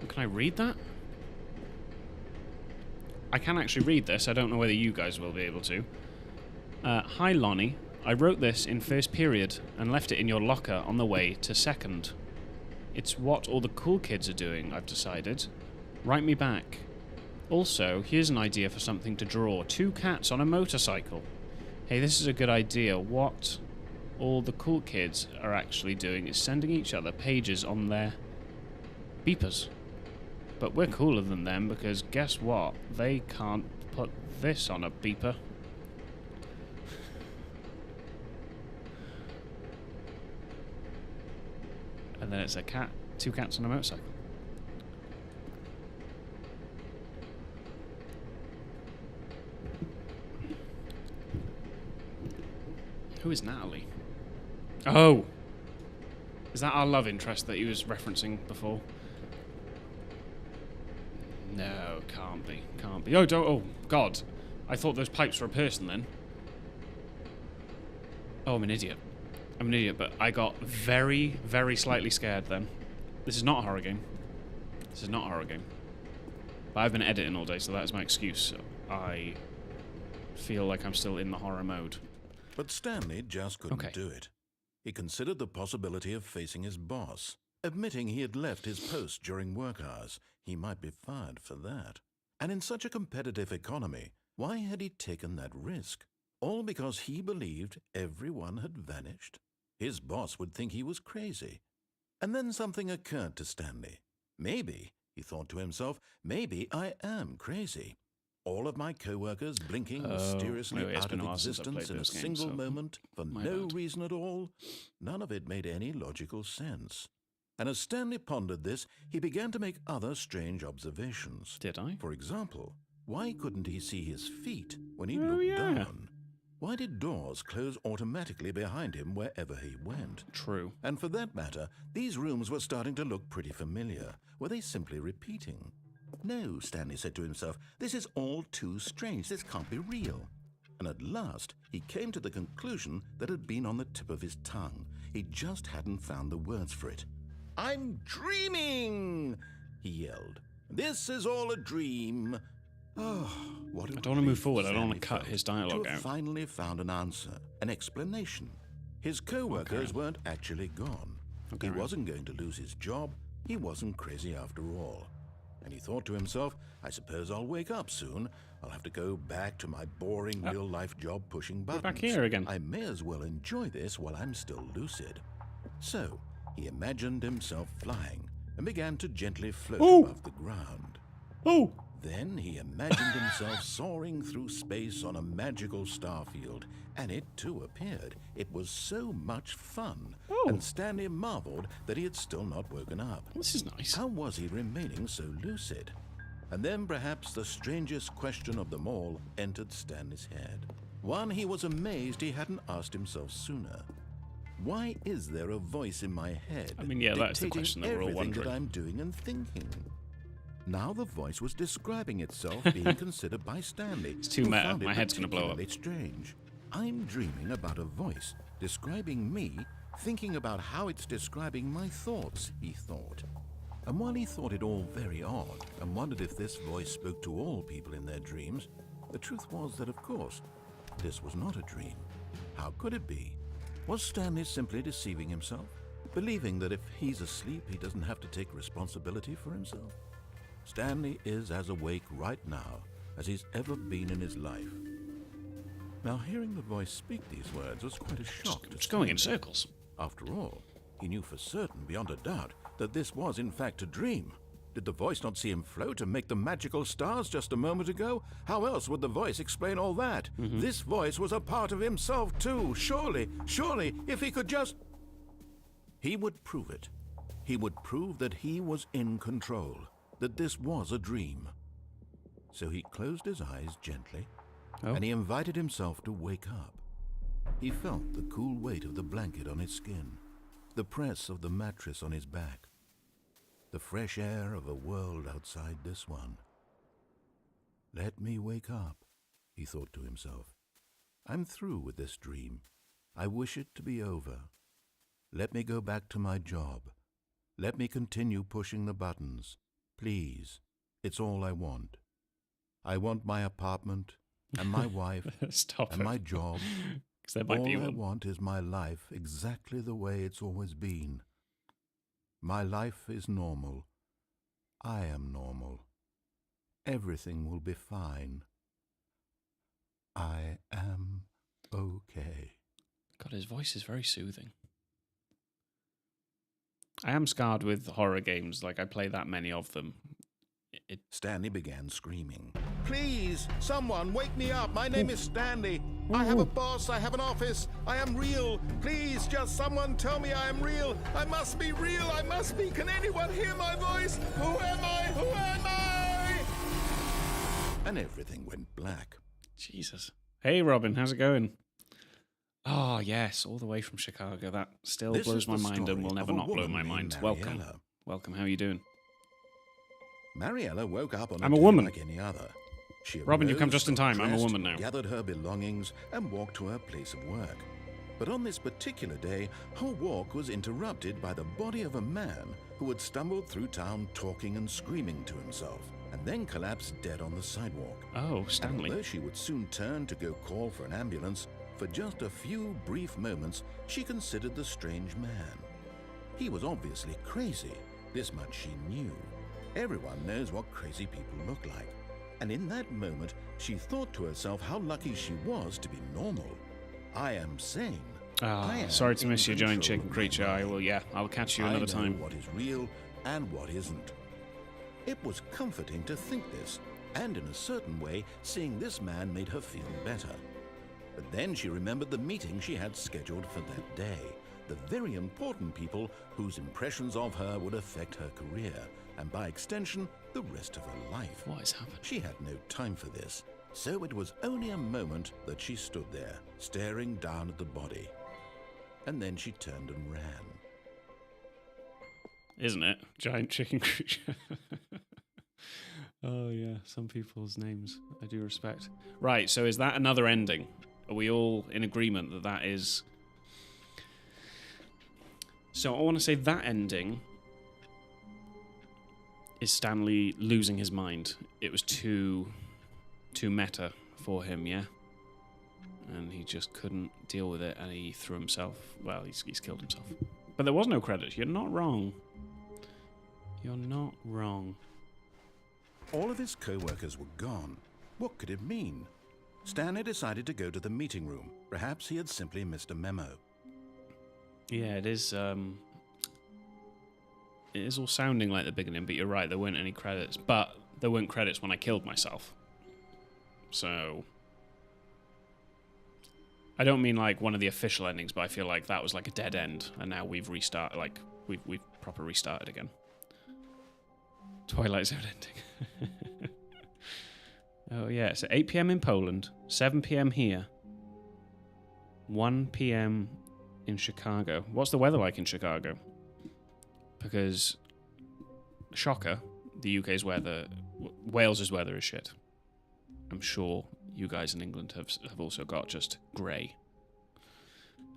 Can I read that? I can actually read this. I don't know whether you guys will be able to. Hi, Lonnie. I wrote this in first period and left it in your locker on the way to second. It's what all the cool kids are doing, I've decided. Write me back. Also, here's an idea for something to draw. 2 cats on a motorcycle. Hey, this is a good idea. What all the cool kids are actually doing is sending each other pages on their beepers. But we're cooler than them because guess what? They can't put this on a beeper. And then it's a cat, 2 cats on a motorcycle. Who is Natalie? Oh! Is that our love interest that he was referencing before? No, can't be. Can't be. Oh, don't. Oh, God. I thought those pipes were a person then. Oh, I'm an idiot. I'm an idiot, but I got very, very slightly scared then. This is not a horror game. This is not a horror game. But I've been editing all day, so that is my excuse. I feel like I'm still in the horror mode. But Stanley just couldn't do it. He considered the possibility of facing his boss. Admitting he had left his post during work hours, he might be fired for that. And in such a competitive economy, why had he taken that risk? All because he believed everyone had vanished? His boss would think he was crazy. And then something occurred to Stanley. Maybe, he thought to himself, maybe I am crazy. All of my co-workers blinking mysteriously out of existence in a single moment for no reason at all. None of it made any logical sense. And as Stanley pondered this, he began to make other strange observations. Did I? For example, why couldn't he see his feet when he looked down? Why did doors close automatically behind him wherever he went? True. And for that matter, these rooms were starting to look pretty familiar. Were they simply repeating? No, Stanley said to himself, this is all too strange. This can't be real. And at last, he came to the conclusion that had been on the tip of his tongue. He just hadn't found the words for it. I'm dreaming, he yelled. This is all a dream. Oh, what I don't want to move forward. I don't want to cut his dialogue out. Finally found an answer, an explanation. His co-workers weren't actually gone. He wasn't going to lose his job. He wasn't crazy after all. And he thought to himself, I suppose I'll wake up soon. I'll have to go back to my boring real-life job pushing buttons. We're back here again. I may as well enjoy this while I'm still lucid. So, he imagined himself flying and began to gently float above the ground. Then he imagined himself soaring through space on a magical starfield, and it too appeared. It was so much fun, and Stanley marveled that he had still not woken up. This is nice. How was he remaining so lucid? And then perhaps the strangest question of them all entered Stanley's head. One he was amazed he hadn't asked himself sooner. Why is there a voice in my head that's the question that we're all wondering. that I'm doing and thinking? Now the voice was describing itself being considered by Stanley. It's too meta. My head's going to blow up. It's strange. I'm dreaming about a voice describing me, thinking about how it's describing my thoughts, he thought. And while he thought it all very odd and wondered if this voice spoke to all people in their dreams, the truth was that, of course, this was not a dream. How could it be? Was Stanley simply deceiving himself? believing that if he's asleep, he doesn't have to take responsibility for himself. Stanley is as awake right now as he's ever been in his life. Now, hearing the voice speak these words was quite a shock. It's going in circles. After all, he knew for certain, beyond a doubt, that this was in fact a dream. Did the voice not see him float and make the magical stars just a moment ago? How else would the voice explain all that? This voice was a part of himself too. Surely, if he could just... He would prove it. He would prove that he was in control, that this was a dream. So he closed his eyes gently, and he invited himself to wake up. He felt the cool weight of the blanket on his skin, the press of the mattress on his back, the fresh air of a world outside this one. Let me wake up, he thought to himself. I'm through with this dream. I wish it to be over. Let me go back to my job. Let me continue pushing the buttons. Please, it's all I want. I want my apartment and my wife and my job. All I want is my life exactly the way it's always been. My life is normal. I am normal. Everything will be fine. I am okay. God, his voice is very soothing. I am scarred with horror games. Like, I play that many of them. Stanley began screaming. Please, someone, wake me up. My name is Stanley. I have a boss. I have an office. I am real. Please, just someone tell me I am real. I must be real. I must be. Can anyone hear my voice? Who am I? Who am I? And everything went black. Jesus. Hey, Robin, how's it going? Oh, yes, all the way from Chicago. That still blows my mind and will never not blow my mind. Welcome. Welcome. How are you doing? Mariella woke up on I'm a woman. Like any other. She Robin, you arose, come just in time. I'm a dressed, woman now. Gathered her belongings and walked to her place of work. But on this particular day, her walk was interrupted by the body of a man who had stumbled through town talking and screaming to himself, and then collapsed dead on the sidewalk. Oh, Stanley. And although she would soon turn to go call for an ambulance, for just a few brief moments, she considered the strange man. He was obviously crazy. This much she knew. Everyone knows what crazy people look like. And in that moment, she thought to herself how lucky she was to be normal. I am sane. Sorry to miss you, giant chicken creature. I'll catch you another time. I know what is real and what isn't. It was comforting to think this, and in a certain way, seeing this man made her feel better. But then she remembered the meeting she had scheduled for that day, the very important people whose impressions of her would affect her career, and by extension, the rest of her life. What has happened? She had no time for this, so it was only a moment that she stood there, staring down at the body. And then she turned and ran. Isn't it? Giant chicken creature. Oh, yeah. Some people's names I do respect. Right, so is that another ending? Are we all in agreement that that is... So I want to say that ending is Stanley losing his mind. It was too meta for him, yeah? And he just couldn't deal with it, and he threw himself... Well, he's killed himself. But there was no credit. You're not wrong. You're not wrong. All of his co-workers were gone. What could it mean? Stanley decided to go to the meeting room. Perhaps he had simply missed a memo. Yeah, it is all sounding like the beginning, but you're right, there weren't any credits. But there weren't credits when I killed myself. So... I don't mean like one of the official endings, but I feel like that was like a dead end, and now we've restarted, like, we've proper restarted again. Twilight Zone ending. Oh yeah, so 8 PM in Poland, 7 PM here, 1 PM in Chicago. What's the weather like in Chicago? Because, shocker, the UK's weather, Wales's weather is shit. I'm sure you guys in England have also got just grey.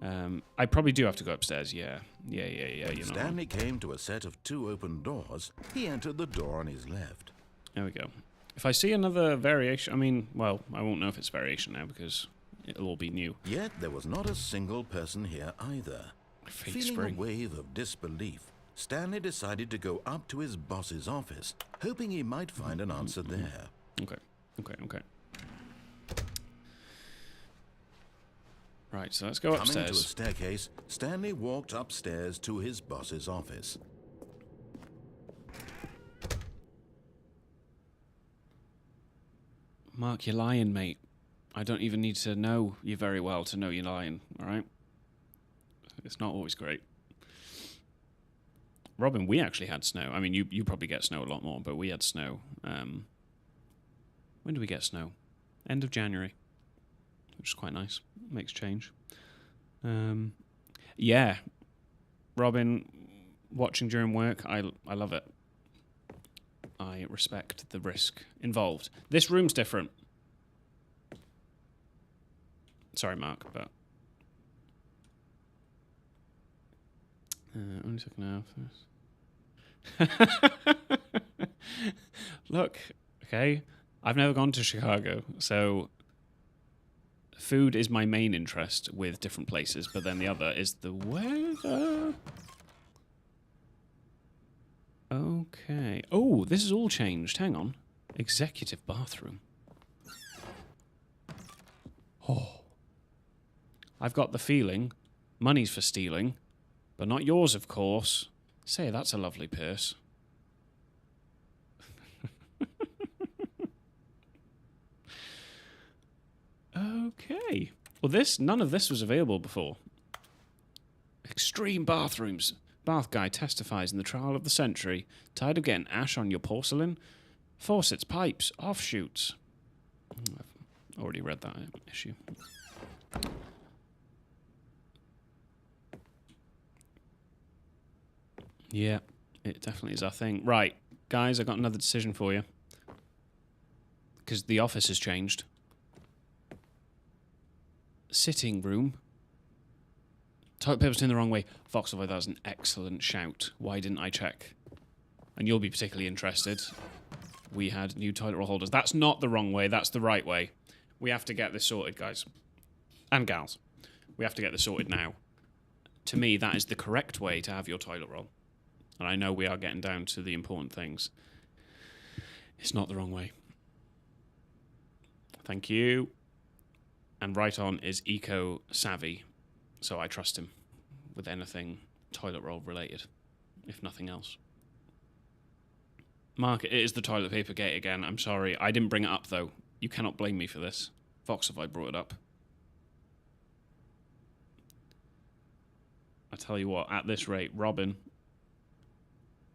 I probably do have to go upstairs, yeah. Yeah, you know. Stanley came to a set of 2 open doors. He entered the door on his left. There we go. If I see another variation, I mean, well, I won't know if it's variation now because it'll all be new. Yet there was not a single person here either. Fake Feeling spring. a wave of disbelief, Stanley decided to go up to his boss's office, hoping he might find an answer there. Okay. Right, so let's go Coming to a upstairs. staircase, Stanley walked upstairs to his boss's office. Mark, you're lying, mate. I don't even need to know you very well to know you're lying, alright? It's not always great. Robin, we actually had snow. I mean, you probably get snow a lot more, but we had snow. When do we get snow? End of January, which is quite nice. Makes change. Yeah. Robin, watching during work, I love it. I respect the risk involved. This room's different. Sorry, Mark, but... only second half. Look, okay, I've never gone to Chicago, so food is my main interest with different places, but then the other is the weather. Okay. Oh, this is all changed. Hang on. Executive bathroom. Oh. I've got the feeling money's for stealing, but not yours, of course. Say, that's a lovely purse. Okay. Well, none of this was available before. Extreme bathrooms. Bath guy testifies in the trial of the century. Tired of getting ash on your porcelain? Faucets, pipes, offshoots. I've already read that issue. Yeah, it definitely is our thing. Right, guys, I got another decision for you. Because the office has changed. Sitting room. Toilet paper's turned the wrong way. Foxavoy, that was an excellent shout. Why didn't I check? And you'll be particularly interested. We had new toilet roll holders. That's not the wrong way. That's the right way. We have to get this sorted, guys. And gals. We have to get this sorted now. To me, that is the correct way to have your toilet roll. And I know we are getting down to the important things. It's not the wrong way. Thank you. And right on is eco-savvy. So I trust him with anything toilet roll related, if nothing else. Mark, it is the toilet paper gate again. I'm sorry. I didn't bring it up, though. You cannot blame me for this. Foxavoy brought it up. I tell you what, at this rate, Robin,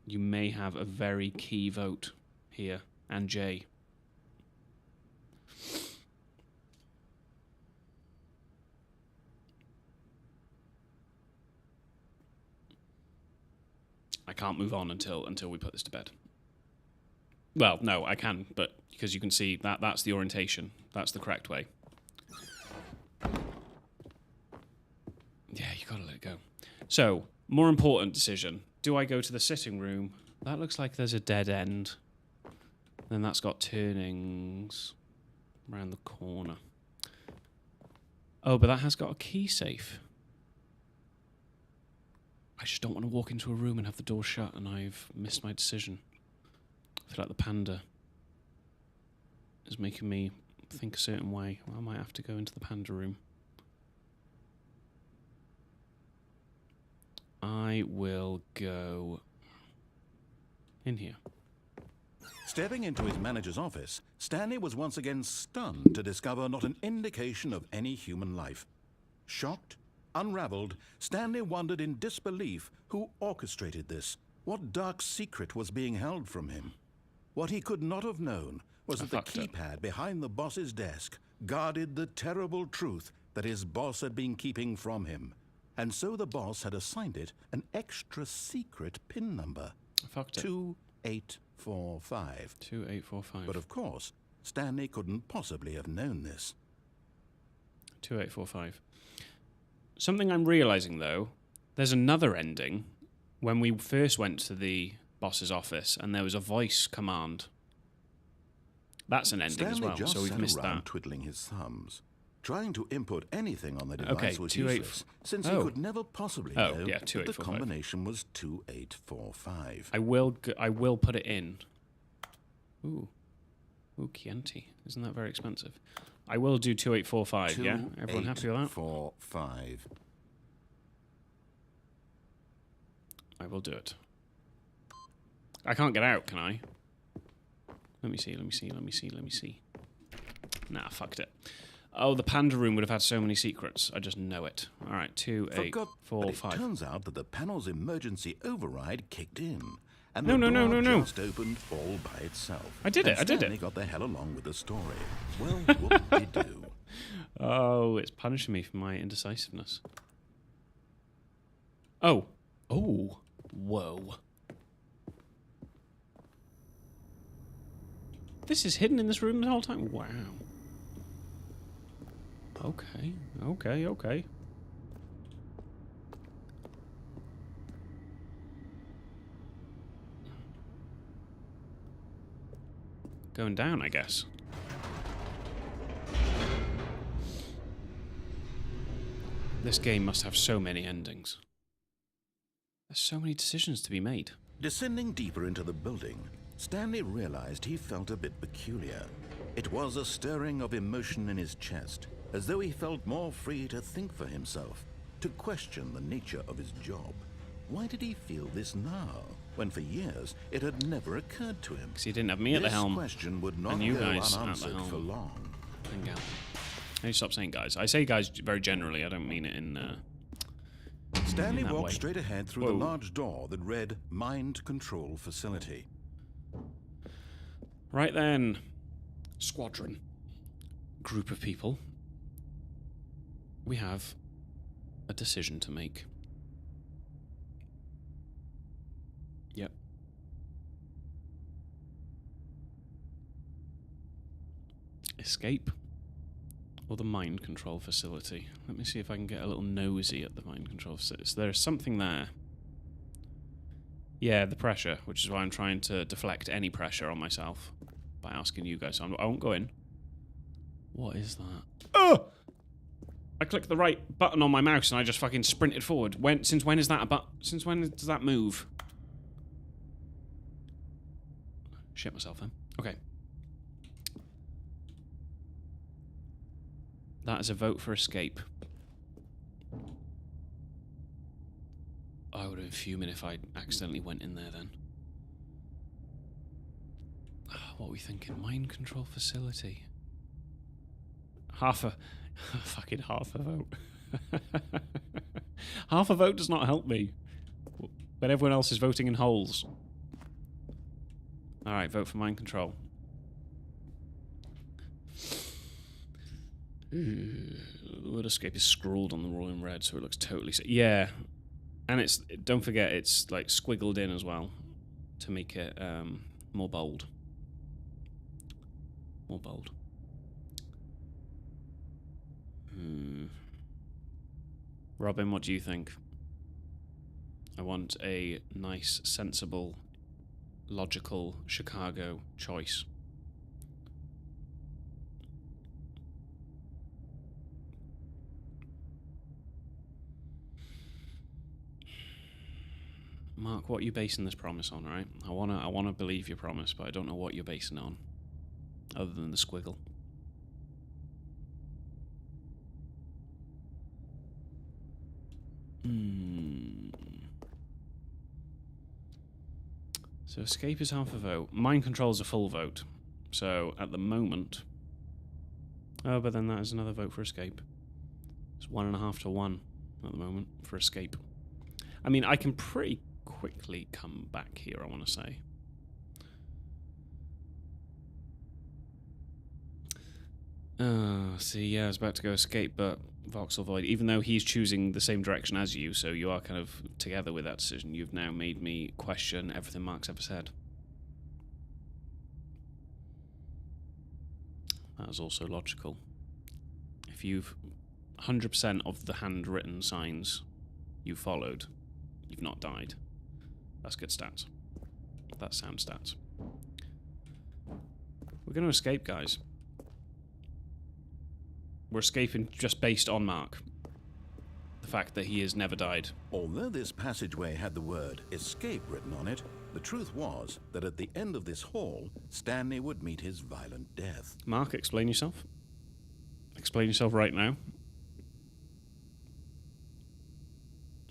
you may have a very key vote here. And Jay. I can't move on until we put this to bed. Well, no, I can, but because you can see that's the orientation. That's the correct way. Yeah, you gotta let it go. So, more important decision. Do I go to the sitting room? That looks like there's a dead end. Then that's got turnings around the corner. Oh, but that has got a key safe. I just don't want to walk into a room and have the door shut and I've missed my decision. I feel like the panda is making me think a certain way. Well, I might have to go into the panda room. I will go in here. Stepping into his manager's office, Stanley was once again stunned to discover not an indication of any human life. Shocked, unraveled, Stanley wondered in disbelief who orchestrated this. What dark secret was being held from him? What he could not have known was that the keypad behind the boss's desk guarded the terrible truth that his boss had been keeping from him. And so the boss had assigned it an extra secret PIN number. I fucked it. 2845. 2845. But of course, Stanley couldn't possibly have known this. 2845. Something I'm realizing, though, there's another ending when we first went to the boss's office and there was a voice command. That's an ending Stanley as well, just so we've sat missed around that. twiddling his thumbs. Trying to input anything on the device was 28 useless, since he could never possibly know yeah, that the 2845. combination was 2845. I will put it in. Ooh. Ooh, Chianti. Isn't that very expensive? I will do 2845, yeah? Everyone happy with that? 2845. I will do it. I can't get out, can I? Let me see, let me see, let me see, let me see. Nah, fucked it. Oh, the panda room would have had so many secrets. I just know it. All right, 2845. It turns out that the panel's emergency override kicked in. And No, the no, door no, no, no. just opened all by itself. I did it, I did Stanley it. got the hell along with the story. Well, what did he do? Oh, it's punishing me for my indecisiveness. Oh. Oh. Whoa. This is hidden in this room the whole time? Wow. Okay. Okay, okay. Going down, I guess. This game must have so many endings. There's so many decisions to be made. Descending deeper into the building, Stanley realized he felt a bit peculiar. It was a stirring of emotion in his chest, as though he felt more free to think for himself, to question the nature of his job. Why did he feel this now, when for years it had never occurred to him? Because he didn't have me at the helm. This question would not and you go guys at the unanswered helm. for long. Hang out. I need to stop saying guys. I say guys very generally. I don't mean it in. Stanley in that walked way. straight ahead through the large door that read Mind Control Facility. Right then, squadron, group of people. We have a decision to make. Yep. Escape or the mind control facility. Let me see if I can get a little nosy at the mind control facility. So there's something there. Yeah, the pressure, which is why I'm trying to deflect any pressure on myself by asking you guys. So I won't go in. What is that? Oh! I clicked the right button on my mouse and I just fucking sprinted forward. Since when is that a button? Since when does that move? Shit myself then. Okay. That is a vote for escape. I would have been fuming if I accidentally went in there then. What are we thinking? Mind control facility. Fucking half a vote. Half a vote does not help me. When everyone else is voting in holes. Alright, vote for mind control. The word escape is scrawled on the wall in red, so it looks totally... Yeah. And it's... Don't forget, it's like squiggled in as well. To make it more bold. More bold. Robin, what do you think? I want a nice, sensible, logical Chicago choice. Mark, what are you basing this promise on, right? I wanna believe your promise, but I don't know what you're basing it on. Other than the squiggle. So escape is half a vote. Mind control is a full vote. So at the moment... Oh, but then that is another vote for escape. It's 1.5 to 1 at the moment for escape. I mean, I can pretty quickly come back here, I want to say. See, yeah, I was about to go escape, but Voxel Void, even though he's choosing the same direction as you, so you are kind of together with that decision, you've now made me question everything Mark's ever said. That is also logical. If you've 100% of the handwritten signs you followed, you've not died. That's good stats. That's sound stats. We're going to escape, guys. We're escaping just based on Mark. The fact that he has never died. Although this passageway had the word escape written on it, the truth was that at the end of this hall, Stanley would meet his violent death. Mark, explain yourself. Explain yourself right now.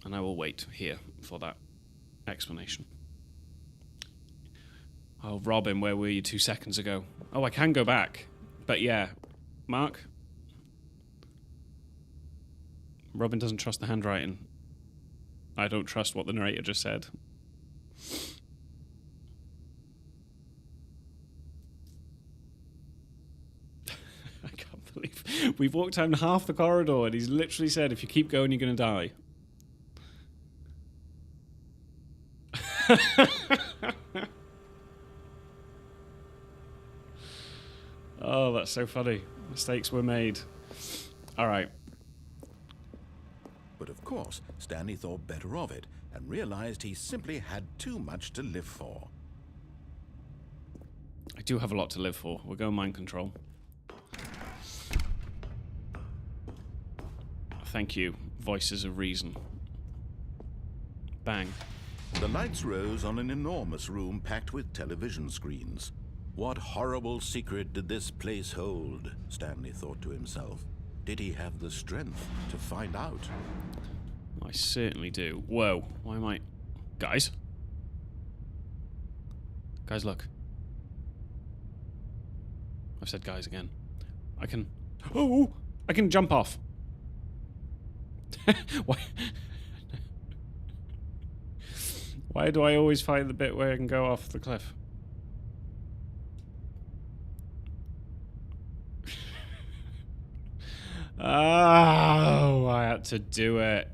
And I will wait here for that explanation. Oh, Robin, where were you 2 seconds ago? Oh, I can go back. But yeah, Mark? Robin doesn't trust the handwriting. I don't trust what the narrator just said. I can't believe we've walked down half the corridor and he's literally said, if you keep going, you're going to die. Oh, that's so funny. Mistakes were made. All right. But of course, Stanley thought better of it and realized he simply had too much to live for. I do have a lot to live for. We'll go mind control. Thank you, voices of reason. Bang. The lights rose on an enormous room packed with television screens. What horrible secret did this place hold? Stanley thought to himself. Did he have the strength to find out? I certainly do. Whoa, why am I... Guys? Guys, look. I've said guys again. I can... Oh! I can jump off. Why? Why do I always find the bit where I can go off the cliff? Oh, I had to do it.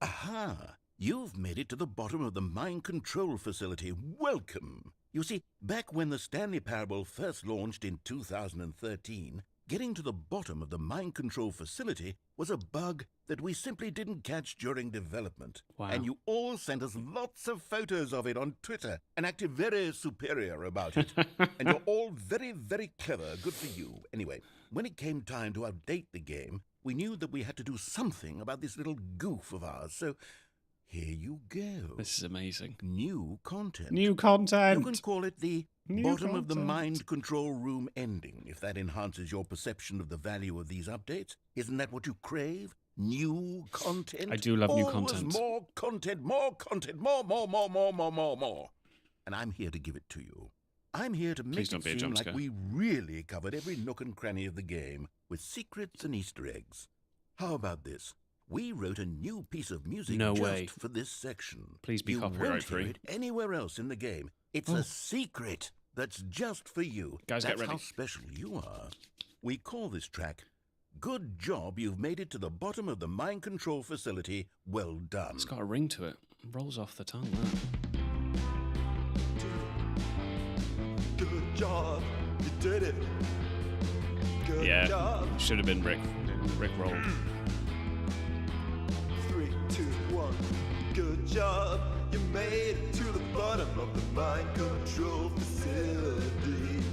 Aha! You've made it to the bottom of the mind control facility. Welcome! You see, back when the Stanley Parable first launched in 2013, getting to the bottom of the mind control facility was a bug that we simply didn't catch during development. Wow. And you all sent us lots of photos of it on Twitter and acted very superior about it. And you're all very, very clever. Good for you. Anyway, when it came time to update the game, we knew that we had to do something about this little goof of ours. So here you go. This is amazing. New content. New content. You can call it the New bottom of the content. mind control room ending, if that enhances your perception of the value of these updates. Isn't that what you crave? New content? I do love new Always content. more content, more content, more. And I'm here to give it to you. I'm here to Please make don't it be a seem jump like scare. we really covered every nook and cranny of the game with secrets and Easter eggs. How about this? We wrote a new piece of music No just way. for this section. Please be you copyright won't hear free. it anywhere else in the game. It's a secret that's just for you. Guys, get That's ready. how special you are. We call this track, Good Job You've Made It to the Bottom of the Mind Control Facility. Well done. It's got a ring to it. Rolls off the tongue, that. Good job, you did it. Good Yeah, job. should have been Rick. Rick rolled. 3, 2, 1. Good job, you made it to the bottom of the mind control facility.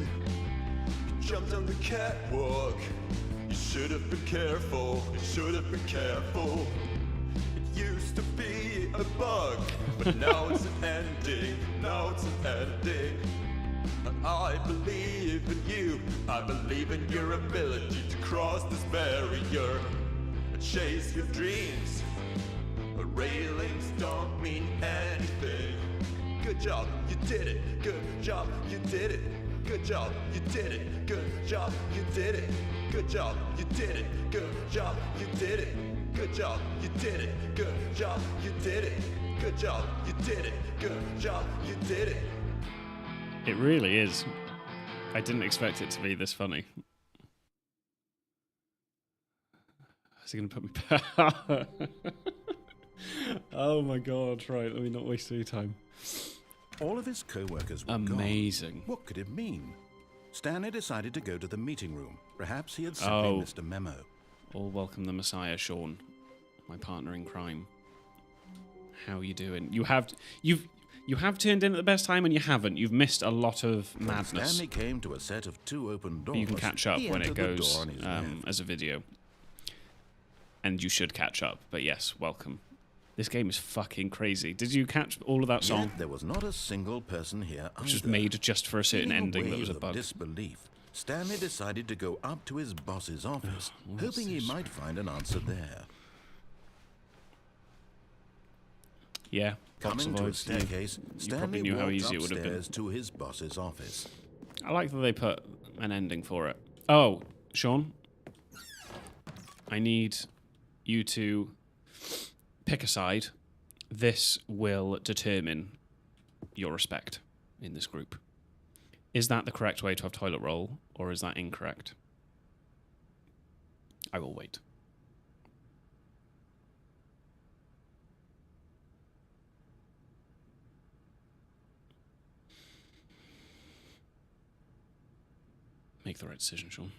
You jumped on the catwalk. You should have been careful. You should have been careful. It used to be a bug, but now it's an ending. Now it's an ending. And I believe in you. I believe in your ability to cross this barrier and chase your dreams. But railings don't mean anything. Good job, you did it. Good job, you did it. Good job, you did it. Good job, you did it. Good job, you did it. Good job, you did it. Good job, you did it. Good job, you did it. Good job, you did it. Good job, you did it. It really is. I didn't expect it to be this funny. Is he going to put me back? Oh my god, right, let me not waste any time. All of his co-workers were Amazing. gone. What could it mean? Stanley decided to go to the meeting room. Perhaps he had simply missed a memo. All welcome the Messiah, Sean. My partner in crime. How you doing? You have turned in at the best time and you haven't. You've missed a lot of madness. Stanley came to a set of 2 open doors. You can catch up He when it entered the goes door on his left. as a video. And you should catch up. But yes, welcome. This game is fucking crazy. Did you catch all of that song? Yet there was not a single person here Which was either. made just for a certain In a ending that wave was a of bug. disbelief, Stanley decided to go up to his boss's office, what's hoping he this? might find an answer there. Yeah. Box Coming of to a Voids, staircase, you Stanley probably knew how walked easy it would have been. upstairs to his boss's office. I like that they put an ending for it. Oh, Sean, I need you to pick a side. This will determine your respect in this group. Is that the correct way to have toilet roll, or is that incorrect? I will wait. Make the right decision, Sean.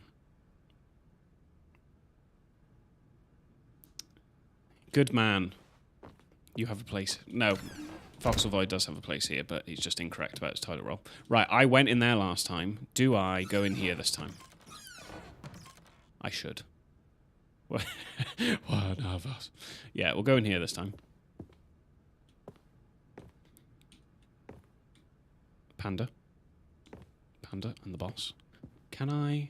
Good man. You have a place. No, Foxel Void does have a place here, but he's just incorrect about his toilet roll. Right, I went in there last time. Do I go in here this time? I should. One of us. Yeah, we'll go in here this time. Panda. Panda and the boss. Can I...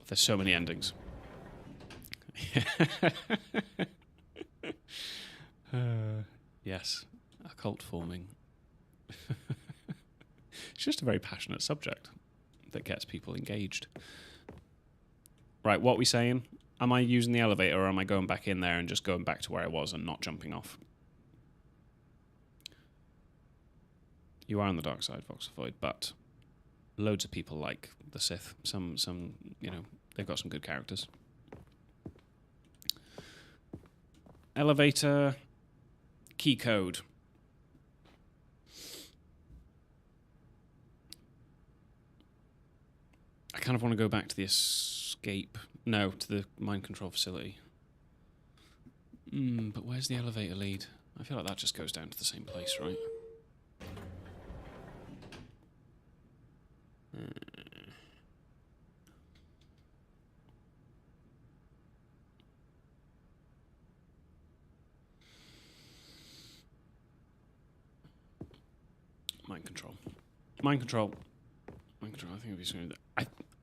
There's so many endings. Yes, a cult forming. It's just a very passionate subject that gets people engaged. Right, what are we saying? Am I using the elevator or am I going back in there and just going back to where I was and not jumping off? You are on the dark side, Voxel Void, but loads of people like the Sith. Some, you know, they've got some good characters. Elevator, key code. I kind of want to go back to the escape. No, to the mind control facility. But where's the elevator lead? I feel like that just goes down to the same place, right? Mind control. Mind control. Mind control. I think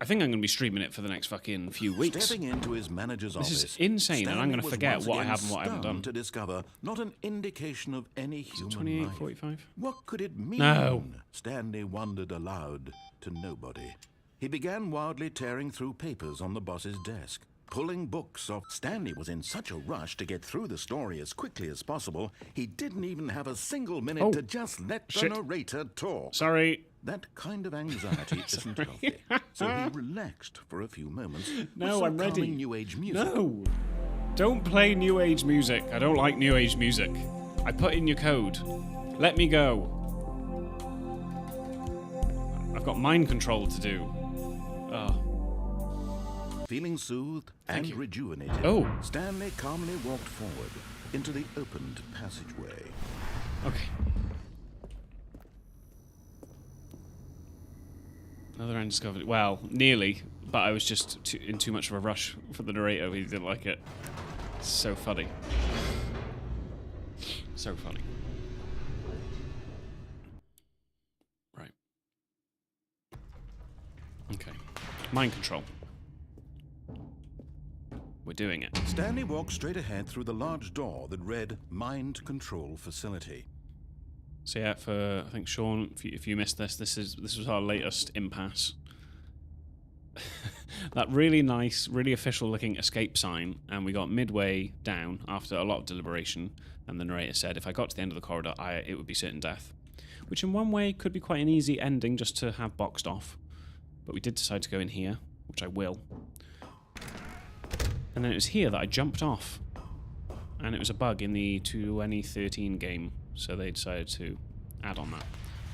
I think I'm going to be streaming it for the next fucking few weeks. Stepping into his manager's This office, is insane, and I'm Stanley going to was forget once what I again have and what I haven't stunned done. to discover not an indication of any human life. 28:45. What could it mean? No. Stanley wondered aloud to nobody. He began wildly tearing through papers on the boss's desk, pulling books off. Stanley was in such a rush to get through the story as quickly as possible, he didn't even have a single minute Oh, to just let the shit. narrator talk. Sorry. That kind of anxiety isn't healthy, so he relaxed for a few moments No, with some I'm ready. calming New Age music. No. Don't play New Age music. I don't like New Age music. I put in your code. Let me go. I've got mind control to do. Oh. Feeling soothed Thank and you. rejuvenated, Oh. Stanley calmly walked forward into the opened passageway. Okay. Another undiscovered. Well, nearly, but I was just in too much of a rush for the narrator. He didn't like it. It's so funny. So funny. Right. Okay. Mind control. We're doing it. Stanley walked straight ahead through the large door that read Mind Control Facility. So yeah, for I think Sean, if you missed this, this was our latest impasse. That really nice, really official-looking escape sign, and we got midway down after a lot of deliberation, and the narrator said, if I got to the end of the corridor, it would be certain death, which in one way could be quite an easy ending just to have boxed off. But we did decide to go in here, which I will. And then it was here that I jumped off, and it was a bug in the 2013 game. So they decided to add on that.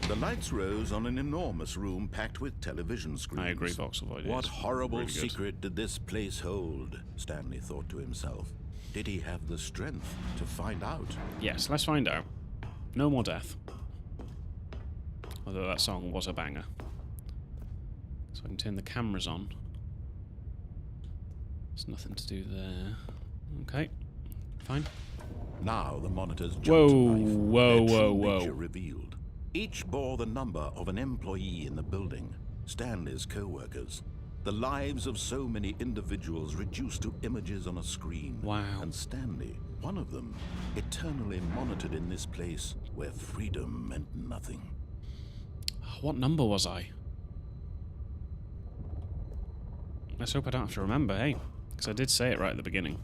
The lights rose on an enormous room packed with television screens. I agree, Voxel Void. What horrible really good. secret did this place hold? Stanley thought to himself. Did he have the strength to find out? Yes, let's find out. No more death. Although that song was a banger. So I can turn the cameras on. There's nothing to do there. Okay, fine. Now the monitors jumped Whoa, to life. whoa, Their true whoa, nature whoa. revealed. Each bore the number of an employee in the building, Stanley's co-workers. The lives of so many individuals reduced to images on a screen. Wow. And Stanley, one of them, eternally monitored in this place where freedom meant nothing. What number was I? Let's hope I don't have to remember, hey? Because I did say it right at the beginning.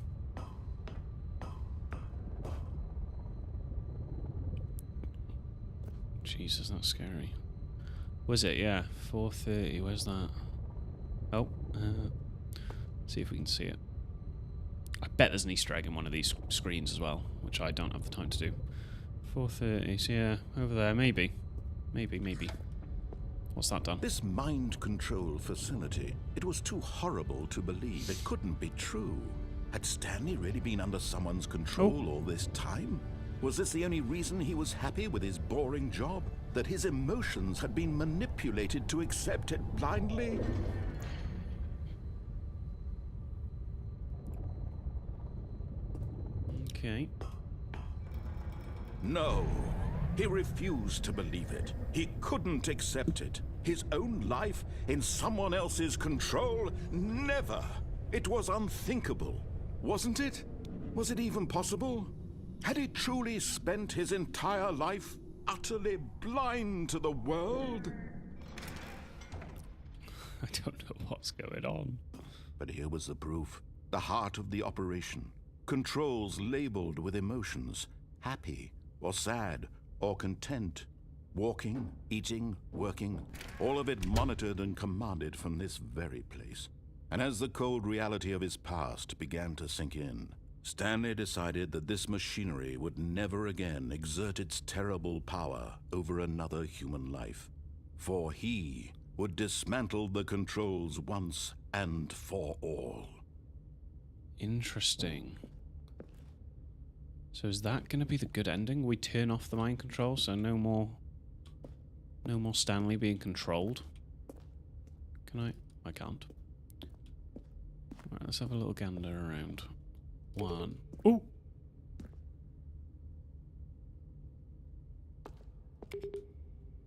Jesus, that's scary. Was it? Yeah, 4:30. Where's that? Oh, see if we can see it. I bet there's an Easter egg in one of these screens as well, which I don't have the time to do. 4:30. So yeah, over there. Maybe. Maybe. What's that done? This mind control facility, it was too horrible to believe. It couldn't be true. Had Stanley really been under someone's control all this time? Was this the only reason he was happy with his boring job? That his emotions had been manipulated to accept it blindly? Okay. No. He refused to believe it. He couldn't accept it. His own life in someone else's control? Never. It was unthinkable. Wasn't it? Was it even possible? Had he truly spent his entire life utterly blind to the world? I don't know what's going on. But here was the proof. The heart of the operation. Controls labeled with emotions. Happy or sad or content. Walking, eating, working. All of it monitored and commanded from this very place. And as the cold reality of his past began to sink in, Stanley decided that this machinery would never again exert its terrible power over another human life. For he would dismantle the controls once and for all. Interesting. So is that going to be the good ending? We turn off the mind control, so no more Stanley being controlled. Can I? I can't. Alright, let's have a little gander around. One. Ooh!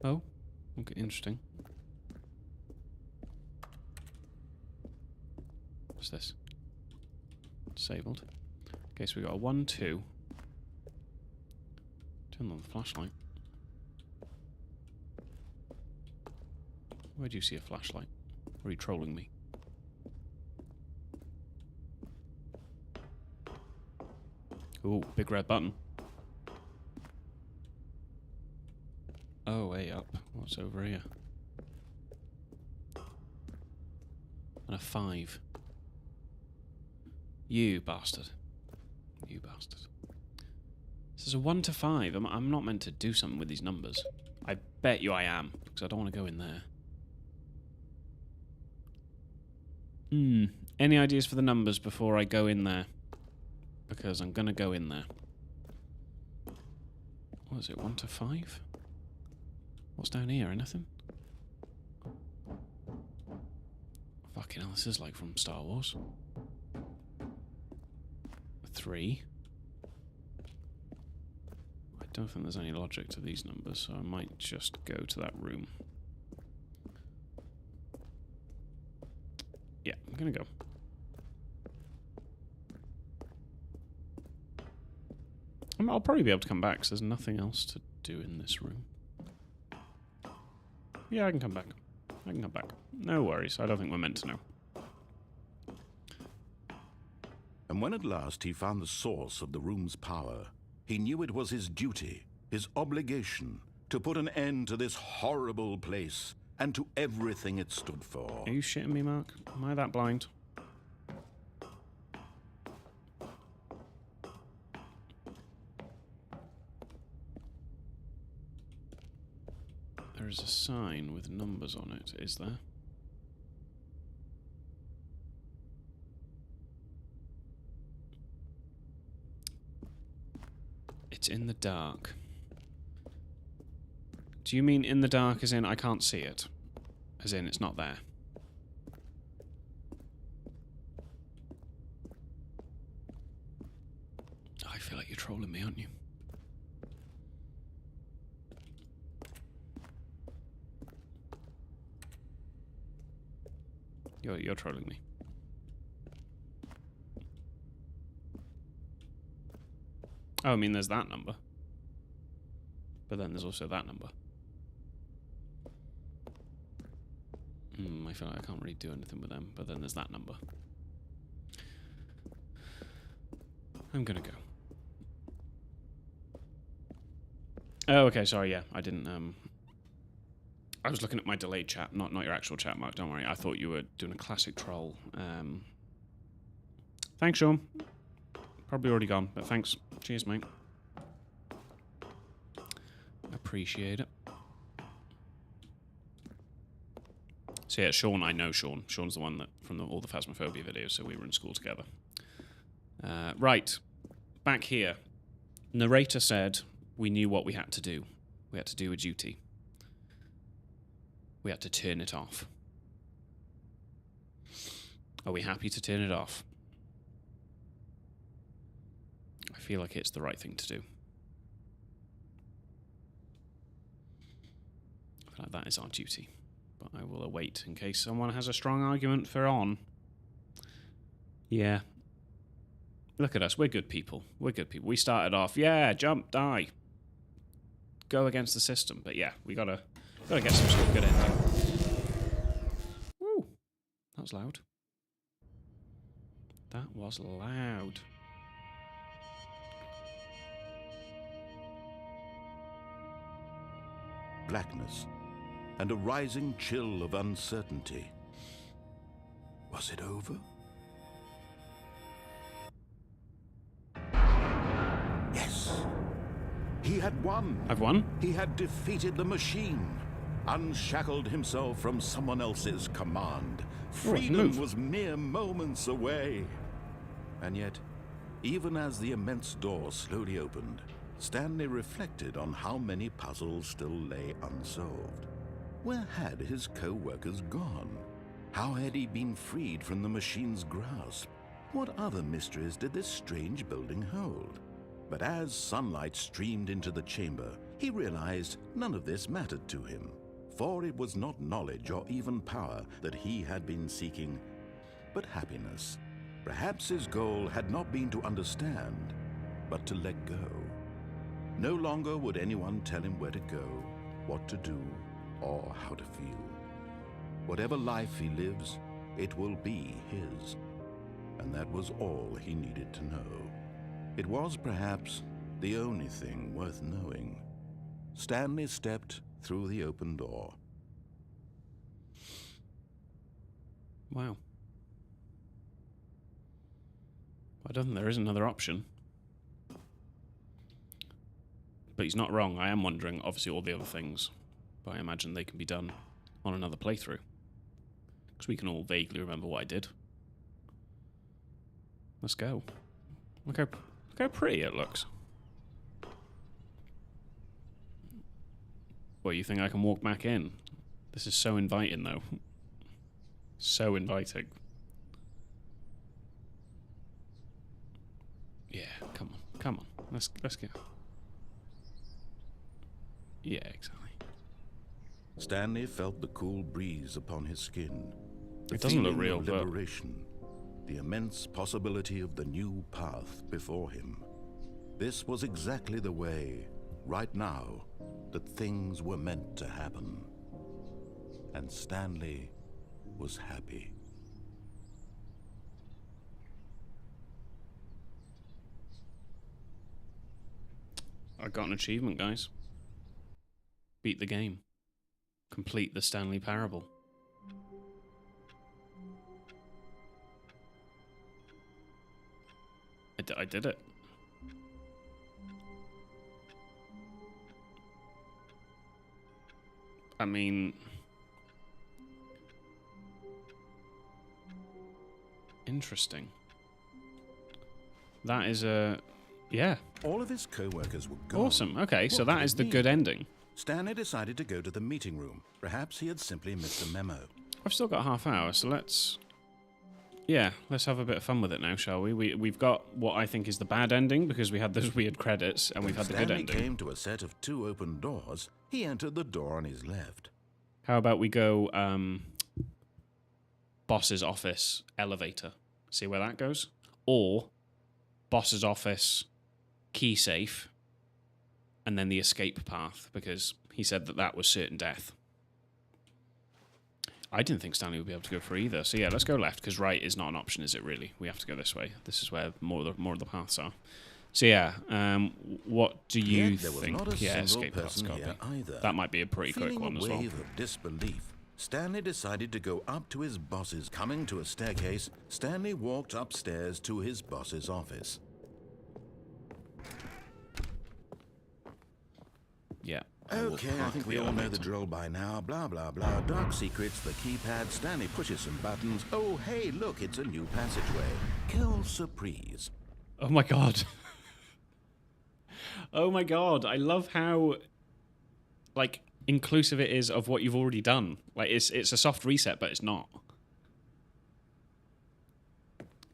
Oh, okay, interesting. What's this? Disabled. Okay, so we got a 1, 2. Turn on the flashlight. Where do you see a flashlight? Or are you trolling me? Ooh, big red button. Oh, way up. What's over here? And a 5. You bastard. You bastard. This is a 1 to 5. I'm not meant to do something with these numbers. I bet you I am, because I don't want to go in there. Any ideas for the numbers before I go in there? Because I'm going to go in there. What is it, 1 to 5? What's down here? Anything? Fucking hell, this is like from Star Wars. 3. I don't think there's any logic to these numbers, so I might just go to that room. Yeah, I'm gonna go. I'll probably be able to come back, because there's nothing else to do in this room. Yeah, I can come back. I can come back. No worries, I don't think we're meant to know. And when at last he found the source of the room's power, he knew it was his duty, his obligation, to put an end to this horrible place and to everything it stood for. Are you shitting me, Mark? Am I that blind? There is a sign with numbers on it, is there? It's in the dark. Do you mean in the dark as in I can't see it? As in it's not there? I feel like you're trolling me, aren't you? You're trolling me. Oh, I mean, there's that number. But then there's also that number. I feel like I can't really do anything with them, but then there's that number. I'm gonna go. Oh, okay, sorry, yeah, I didn't, I was looking at my delayed chat, not your actual chat, Mark, don't worry. I thought you were doing a classic troll. Thanks, Sean. Probably already gone, but thanks. Cheers, mate. Appreciate it. So yeah, Sean, I know Sean. Sean's the one that from all the Phasmophobia videos, so we were in school together. Right, back here. Narrator said we knew what we had to do. We had to do a duty. We had to turn it off. Are we happy to turn it off? I feel like it's the right thing to do. I feel like that is our duty. But I will await in case someone has a strong argument for on. Yeah. Look at us. We're good people. We're good people. We started off, yeah, jump, die. Go against the system. But yeah, we gotta get some sort of good ending. Woo! That was loud. That was loud. Blackness and a rising chill of uncertainty. Was it over? Yes. He had won. I've won? He had defeated the machine, unshackled himself from someone else's command. Freedom was mere moments away. And yet, even as the immense door slowly opened, Stanley reflected on how many puzzles still lay unsolved. Where had his co-workers gone? How had he been freed from the machine's grasp? What other mysteries did this strange building hold? But as sunlight streamed into the chamber, he realized none of this mattered to him, for it was not knowledge or even power that he had been seeking, but happiness. Perhaps his goal had not been to understand, but to let go. No longer would anyone tell him where to go, what to do, or how to feel. Whatever life he lives, it will be his. And that was all he needed to know. It was perhaps the only thing worth knowing. Stanley stepped through the open door. Wow. I don't think there is another option. But he's not wrong. I am wondering, obviously, all the other things. But I imagine they can be done on another playthrough. Because we can all vaguely remember what I did. Let's go. Look how pretty it looks. What, you think I can walk back in? This is so inviting, though. So inviting. Yeah, come on. Let's go. Yeah, exactly. Stanley felt the cool breeze upon his skin. It doesn't look feeling real, of but liberation, the immense possibility of the new path before him. This was exactly the way, right now, that things were meant to happen. And Stanley was happy. I got an achievement, guys. Beat the game. Complete the Stanley Parable. I did it. I mean, interesting. That is a Yeah. All of his co-workers were gone. Awesome. Okay, so What that did is it the mean? good ending. Stanley decided to go to the meeting room. Perhaps he had simply missed a memo. I've still got half hour, so let's... Yeah, let's have a bit of fun with it now, shall we? We've got what I think is the bad ending, because we had those weird credits, and we've had the good Stanley ending. came to a set of 2 open doors. He entered the door on his left. How about we go boss's office elevator? See where that goes? Or boss's office key safe, and then the escape path, because he said that that was certain death. I didn't think Stanley would be able to go for either. So yeah, let's go left, because right is not an option, is it really? We have to go this way. This is where more of the paths are. So yeah, what do you Yet there was think? not a Yeah, single escape path's person got to here be. either. That might be a pretty quick Feeling one a as well. wave of disbelief, Stanley decided to go up to his boss's. Coming to a staircase, Stanley walked upstairs to his boss's office. Yeah. Okay, I think we all know the drill by now. Blah, blah, blah. Dark secrets, the keypad. Stanley pushes some buttons. Oh, hey, look, it's a new passageway. Kill surprise. Oh my god. Oh my god. I love how, like, inclusive it is of what you've already done. Like, it's a soft reset, but it's not.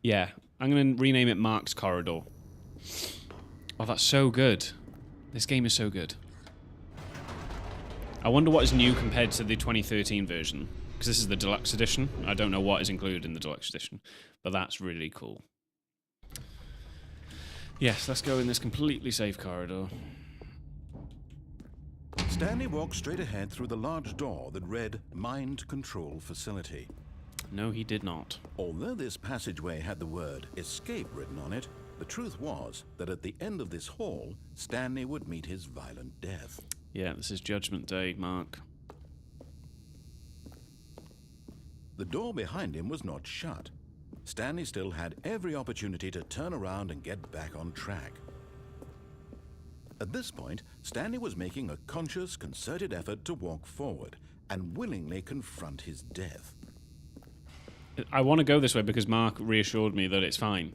Yeah. I'm going to rename it Mark's Corridor. Oh, that's so good. This game is so good. I wonder what is new compared to the 2013 version, because this is the Deluxe edition. I don't know what is included in the Deluxe edition, but that's really cool. Yes, let's go in this completely safe corridor. Stanley walked straight ahead through the large door that read Mind Control Facility. No, he did not. Although this passageway had the word escape written on it, the truth was that at the end of this hall, Stanley would meet his violent death. Yeah, this is Judgment Day, Mark. The door behind him was not shut. Stanley still had every opportunity to turn around and get back on track. At this point, Stanley was making a conscious, concerted effort to walk forward and willingly confront his death. I want to go this way because Mark reassured me that it's fine.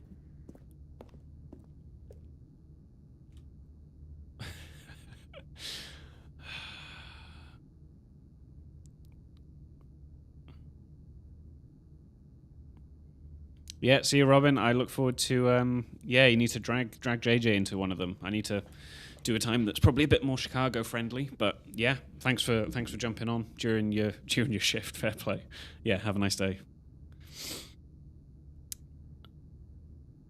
Yeah, see you, Robin. I look forward to. Yeah, you need to drag JJ into one of them. I need to do a time that's probably a bit more Chicago friendly. But yeah, thanks for jumping on during your shift. Fair play. Yeah, have a nice day.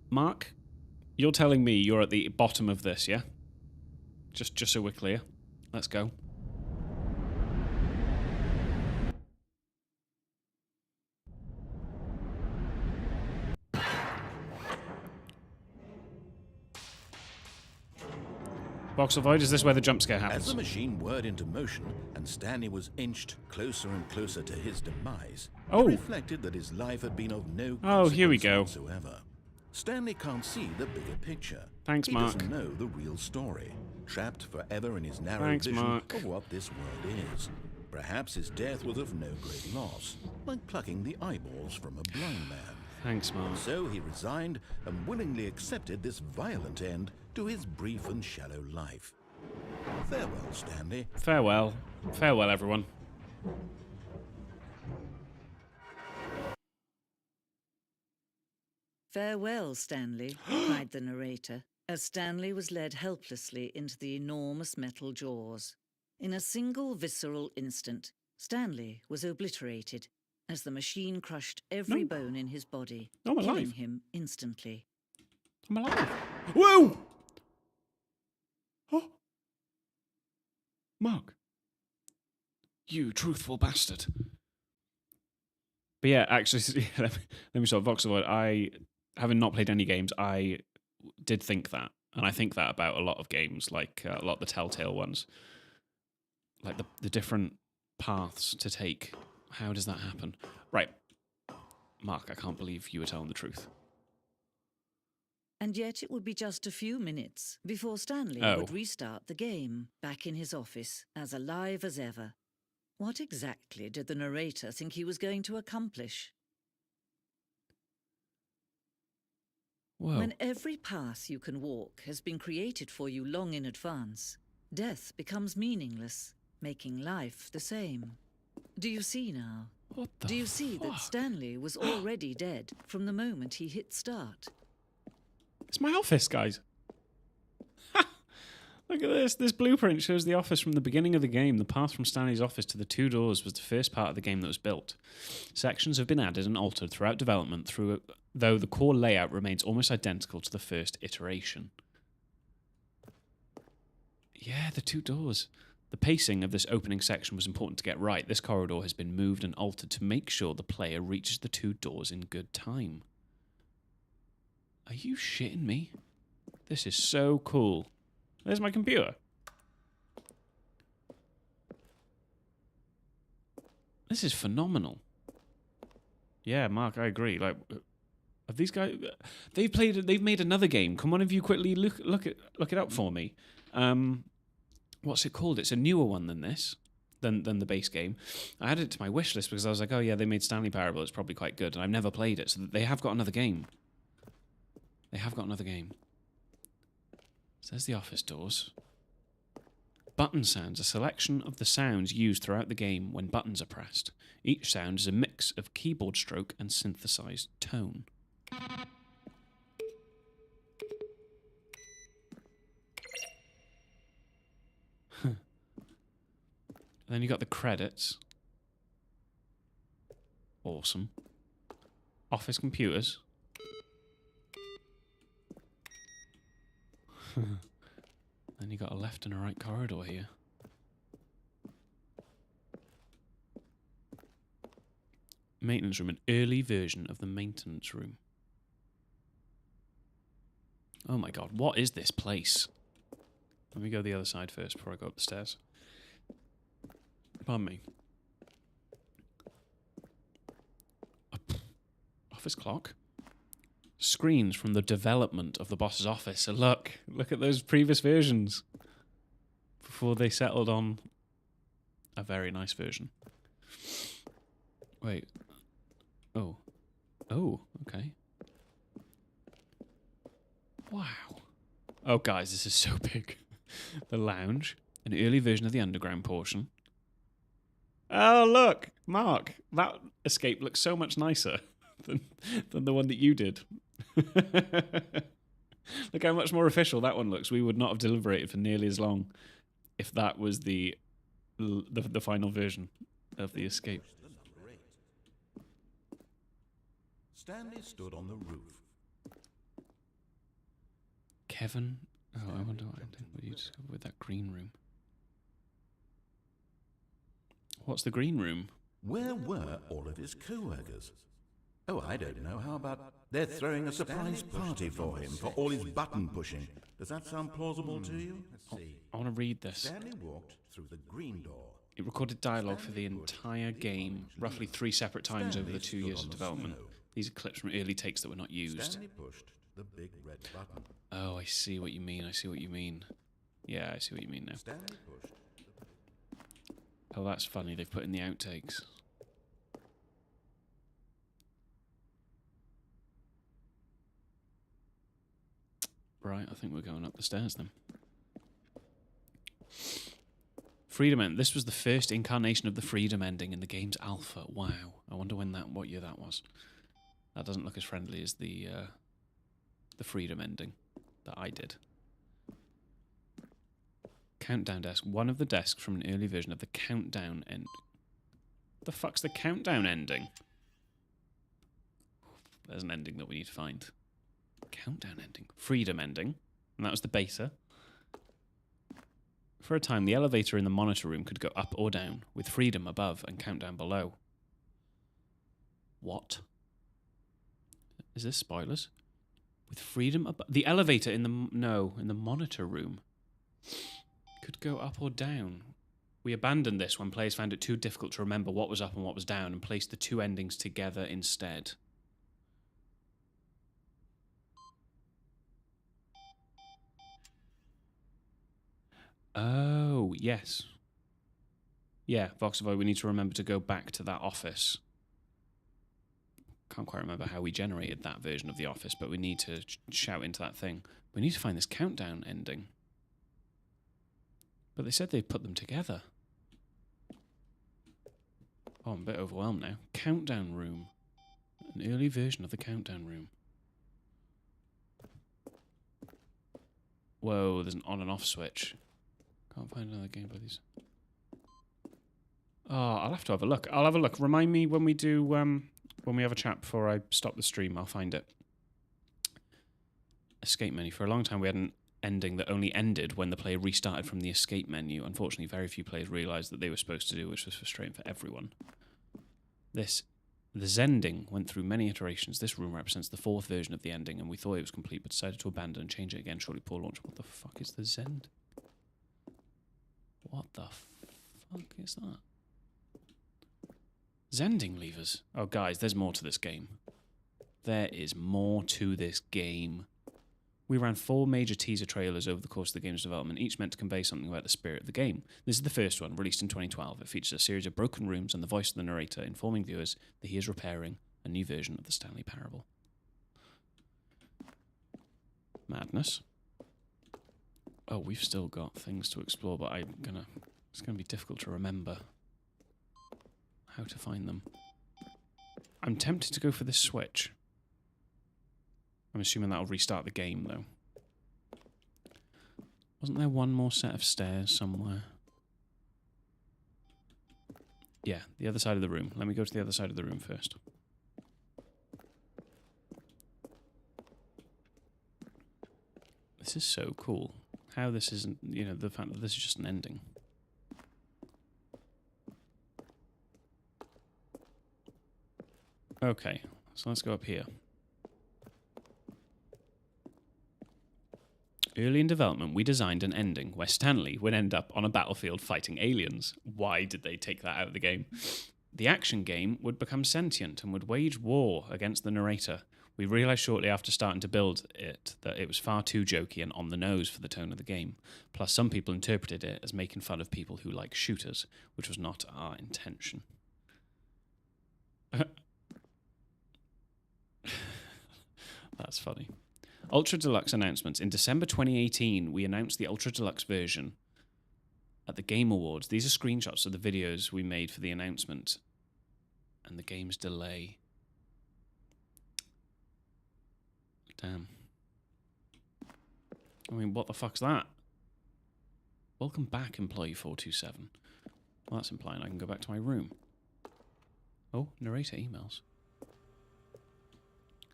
Mark, you're telling me you're at the bottom of this, yeah? Just so we're clear. Let's go. Box of Void, is this where the jump scare happens? As the machine whirred into motion and Stanley was inched closer and closer to his demise, he reflected that his life had been of no consequence here we go. whatsoever. Stanley can't see the bigger picture. Thanks, he Mark. He doesn't know the real story, trapped forever in his narrow Thanks, vision Mark. of what this world is. Perhaps his death was of no great loss, like plucking the eyeballs from a blind man. Thanks, Mark. So he resigned and willingly accepted this violent end to his brief and shallow life. Farewell, Stanley. Farewell. Farewell, everyone. Farewell, Stanley, cried the narrator, as Stanley was led helplessly into the enormous metal jaws. In a single visceral instant, Stanley was obliterated as the machine crushed every bone in his body, I'm alive. killing him instantly. I'm alive. Whoa! Oh. Mark. You truthful bastard. But yeah, actually, let me stop. Voxavoid, having not played any games, I did think that. And I think that about a lot of games, like a lot of the Telltale ones. Like the different paths to take. How does that happen? Right. Mark, I can't believe you were telling the truth. And yet it would be just a few minutes before Stanley would restart the game, back in his office, as alive as ever. What exactly did the narrator think he was going to accomplish? Whoa. When every path you can walk has been created for you long in advance, death becomes meaningless, making life the same. Do you see now? What the Do you see that fuck? Stanley was already dead from the moment he hit start? It's my office, guys. Look at this. This blueprint shows the office from the beginning of the game. The path from Stanley's office to the 2 doors was the first part of the game that was built. Sections have been added and altered throughout development, though the core layout remains almost identical to the first iteration. Yeah, the 2 doors. The pacing of this opening section was important to get right. This corridor has been moved and altered to make sure the player reaches the 2 doors in good time. Are you shitting me? This is so cool. There's my computer. This is phenomenal. Yeah, Mark, I agree. Like, have these guys? They've made another game. Can one of you quickly look it up for me? What's it called? It's a newer one than this, than the base game. I added it to my wish list because I was like, oh yeah, they made Stanley Parable. It's probably quite good, and I've never played it. So they have got another game. They have got another game. So there's the office doors. Button sounds, a selection of the sounds used throughout the game when buttons are pressed. Each sound is a mix of keyboard stroke and synthesized tone. Then you got the credits. Awesome. Office computers. Then you got a left and a right corridor here. Maintenance room, an early version of the maintenance room. Oh my god, what is this place? Let me go the other side first before I go up the stairs. Pardon me. Office clock. Screens from the development of the boss's office. So look at those previous versions before they settled on a very nice version. Wait. Oh, okay. Wow. Oh, guys, this is so big. The lounge, an early version of the underground portion. Oh, look, Mark, that escape looks so much nicer than the one that you did. Look how much more official that one looks. We would not have deliberated for nearly as long if that was the final version of the escape. Stanley stood on the roof. Kevin? Oh, I wonder what you discovered with that green room. What's the green room? Where were all of his co-workers? Oh, I don't know. How about they're throwing a surprise party for him for all his button pushing? Does that sound plausible to you? Let's see. I want to read this. Stanley walked through the green door. It recorded dialogue for the entire game, roughly 3 separate times over the 2 years of development. These are clips from early takes that were not used. Stanley pushed the big red button. Oh, I see what you mean. Yeah, I see what you mean now. Stanley pushed. Oh, that's funny. They've put in the outtakes. Right, I think we're going up the stairs then. Freedom End. This was the first incarnation of the Freedom ending in the game's alpha. Wow. I wonder what year that was. That doesn't look as friendly as the Freedom ending that I did. Countdown desk. One of the desks from an early version of the Countdown end. The fuck's the Countdown ending? There's an ending that we need to find. Countdown ending. Freedom ending. And that was the beta. For a time, the elevator in the monitor room could go up or down, with Freedom above and Countdown below. What? Is this spoilers? With Freedom above... The elevator in the monitor room could go up or down. We abandoned this when players found it too difficult to remember what was up and what was down and placed the 2 endings together instead. Oh, yes. Yeah, Voxavoy, we need to remember to go back to that office. can't quite remember how we generated that version of the office, but we need to shout into that thing. We need to find this countdown ending. But they said they'd put them together. Oh, I'm a bit overwhelmed now. Countdown room. An early version of the countdown room. Whoa, there's an on and off switch. Can't find another game by these. Oh, I'll have to have a look. I'll have a look. Remind me when we do, when we have a chat before I stop the stream. I'll find it. Escape menu. For a long time, we had an ending that only ended when the player restarted from the escape menu. Unfortunately, very few players realised that they were supposed to do, which was frustrating for everyone. The Zending went through many iterations. This room represents the 4th version of the ending, and we thought it was complete, but decided to abandon and change it again shortly before launch. What the fuck is the Zend? What the fuck is that? Zending levers. Oh, guys, there's more to this game. There is more to this game. We ran 4 major teaser trailers over the course of the game's development, each meant to convey something about the spirit of the game. This is the first one, released in 2012. It features a series of broken rooms and the voice of the narrator informing viewers that he is repairing a new version of the Stanley Parable. Madness. Oh, we've still got things to explore, but it's gonna be difficult to remember how to find them. I'm tempted to go for this switch. I'm assuming that'll restart the game, though. Wasn't there one more set of stairs somewhere? Yeah, the other side of the room. Let me go to the other side of the room first. This is so cool. How this isn't, you know, the fact that this is just an ending. Okay, so let's go up here. Early in development, we designed an ending where Stanley would end up on a battlefield fighting aliens. Why did they take that out of the game? The action game would become sentient and would wage war against the narrator. We realised shortly after starting to build it that it was far too jokey and on the nose for the tone of the game. Plus, some people interpreted it as making fun of people who like shooters, which was not our intention. That's funny. Ultra Deluxe announcements. In December 2018, we announced the Ultra Deluxe version at the Game Awards. These are screenshots of the videos we made for the announcement and the game's delay. Damn. I mean, what the fuck's that? Welcome back, Employee 427. Well, that's implying I can go back to my room. Oh, narrator emails.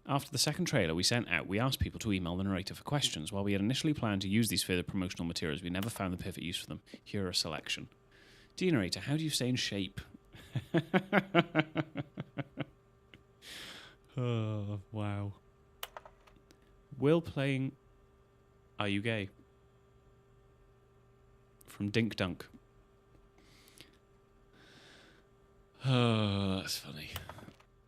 After the second trailer we sent out, we asked people to email the narrator for questions. While we had initially planned to use these further promotional materials, we never found the perfect use for them. Here are a selection. Dear narrator, how do you stay in shape? Oh, wow. Will playing... Are you gay? From Dink Dunk. Oh, that's funny.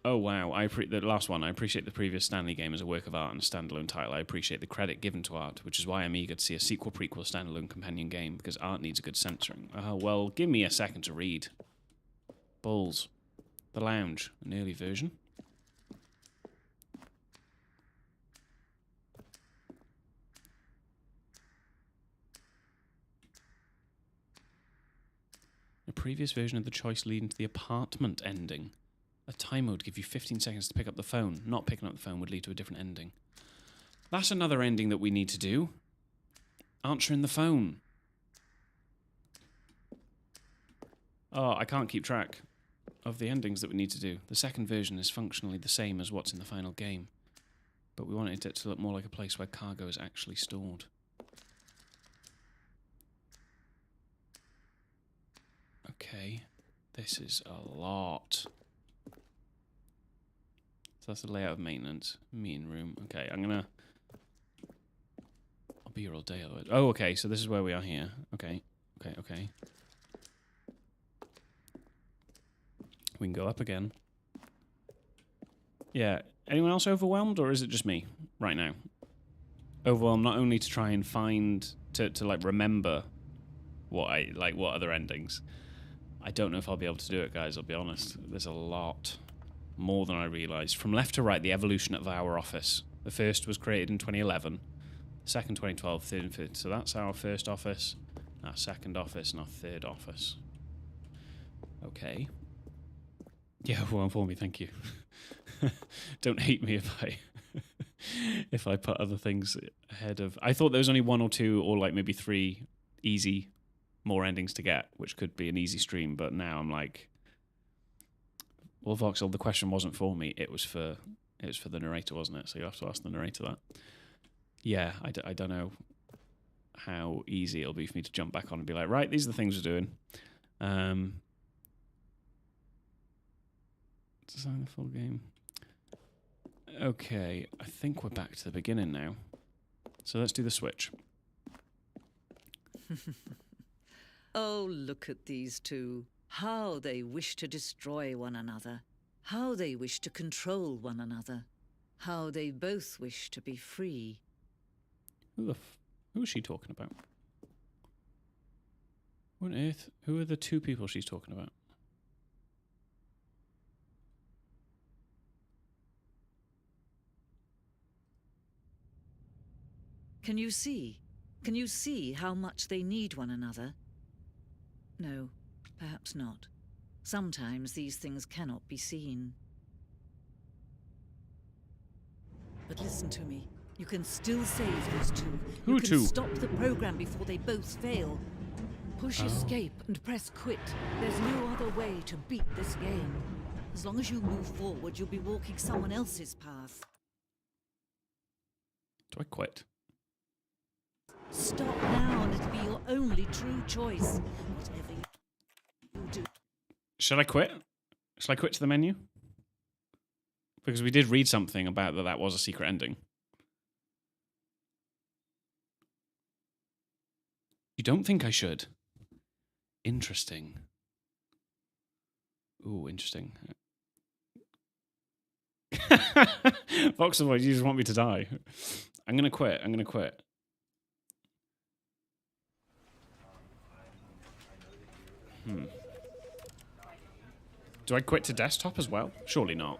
Oh, wow. The last one. I appreciate the previous Stanley game as a work of art and a standalone title. I appreciate the credit given to art, which is why I'm eager to see a sequel, prequel, standalone companion game, because art needs a good censoring. Oh, well, give me a second to read. Balls. The Lounge. An early version. A previous version of the choice leading to the apartment ending. A timer would give you 15 seconds to pick up the phone. Not picking up the phone would lead to a different ending. That's another ending that we need to do. Answering the phone. Oh, I can't keep track of the endings that we need to do. The second version is functionally the same as what's in the final game, but we wanted it to look more like a place where cargo is actually stored. Okay, this is a lot. So that's the layout of maintenance. Meeting room. Okay, I'll be here all day otherwise. Oh, okay, so this is where we are here. Okay. We can go up again. Yeah, anyone else overwhelmed, or is it just me right now? Overwhelmed not only to try and find, to like remember what other endings. I don't know if I'll be able to do it, guys, I'll be honest. There's a lot. more than I realised. From left to right, the evolution of our office. The first was created in 2011, the second 2012, third and fifth. So that's our first office, our second office, and our third office. Okay. Yeah, well for me, thank you. Don't hate me if I if I put other things ahead of... I thought there was only 1 or 2 or like maybe 3 easy more endings to get, which could be an easy stream, but now I'm like... Well, Voxel, the question wasn't for me, it was for the narrator, wasn't it? So you have to ask the narrator that. Yeah, I don't know how easy it'll be for me to jump back on and be like, right, these are the things we're doing. Design the full game. Okay, I think we're back to the beginning now. So let's do the switch. Oh, look at these two. How they wish to destroy one another. How they wish to control one another. How they both wish to be free. Who is she talking about? What on earth? Who are the 2 people she's talking about? Can you see? Can you see how much they need one another? No, perhaps not. Sometimes these things cannot be seen. But listen to me. You can still save these 2. Who You can 2? stop the program before they both fail. Push escape and press quit. There's no other way to beat this game. As long as you move forward, you'll be walking someone else's path. Do I quit? Stop now and it'll be your only true choice. Whatever you do. Should I quit? Should I quit to the menu? Because we did read something about that was a secret ending. You don't think I should? Interesting. Ooh, interesting. Voxel, you just want me to die. I'm going to quit. I'm going to quit. Do I quit to desktop as well? Surely not.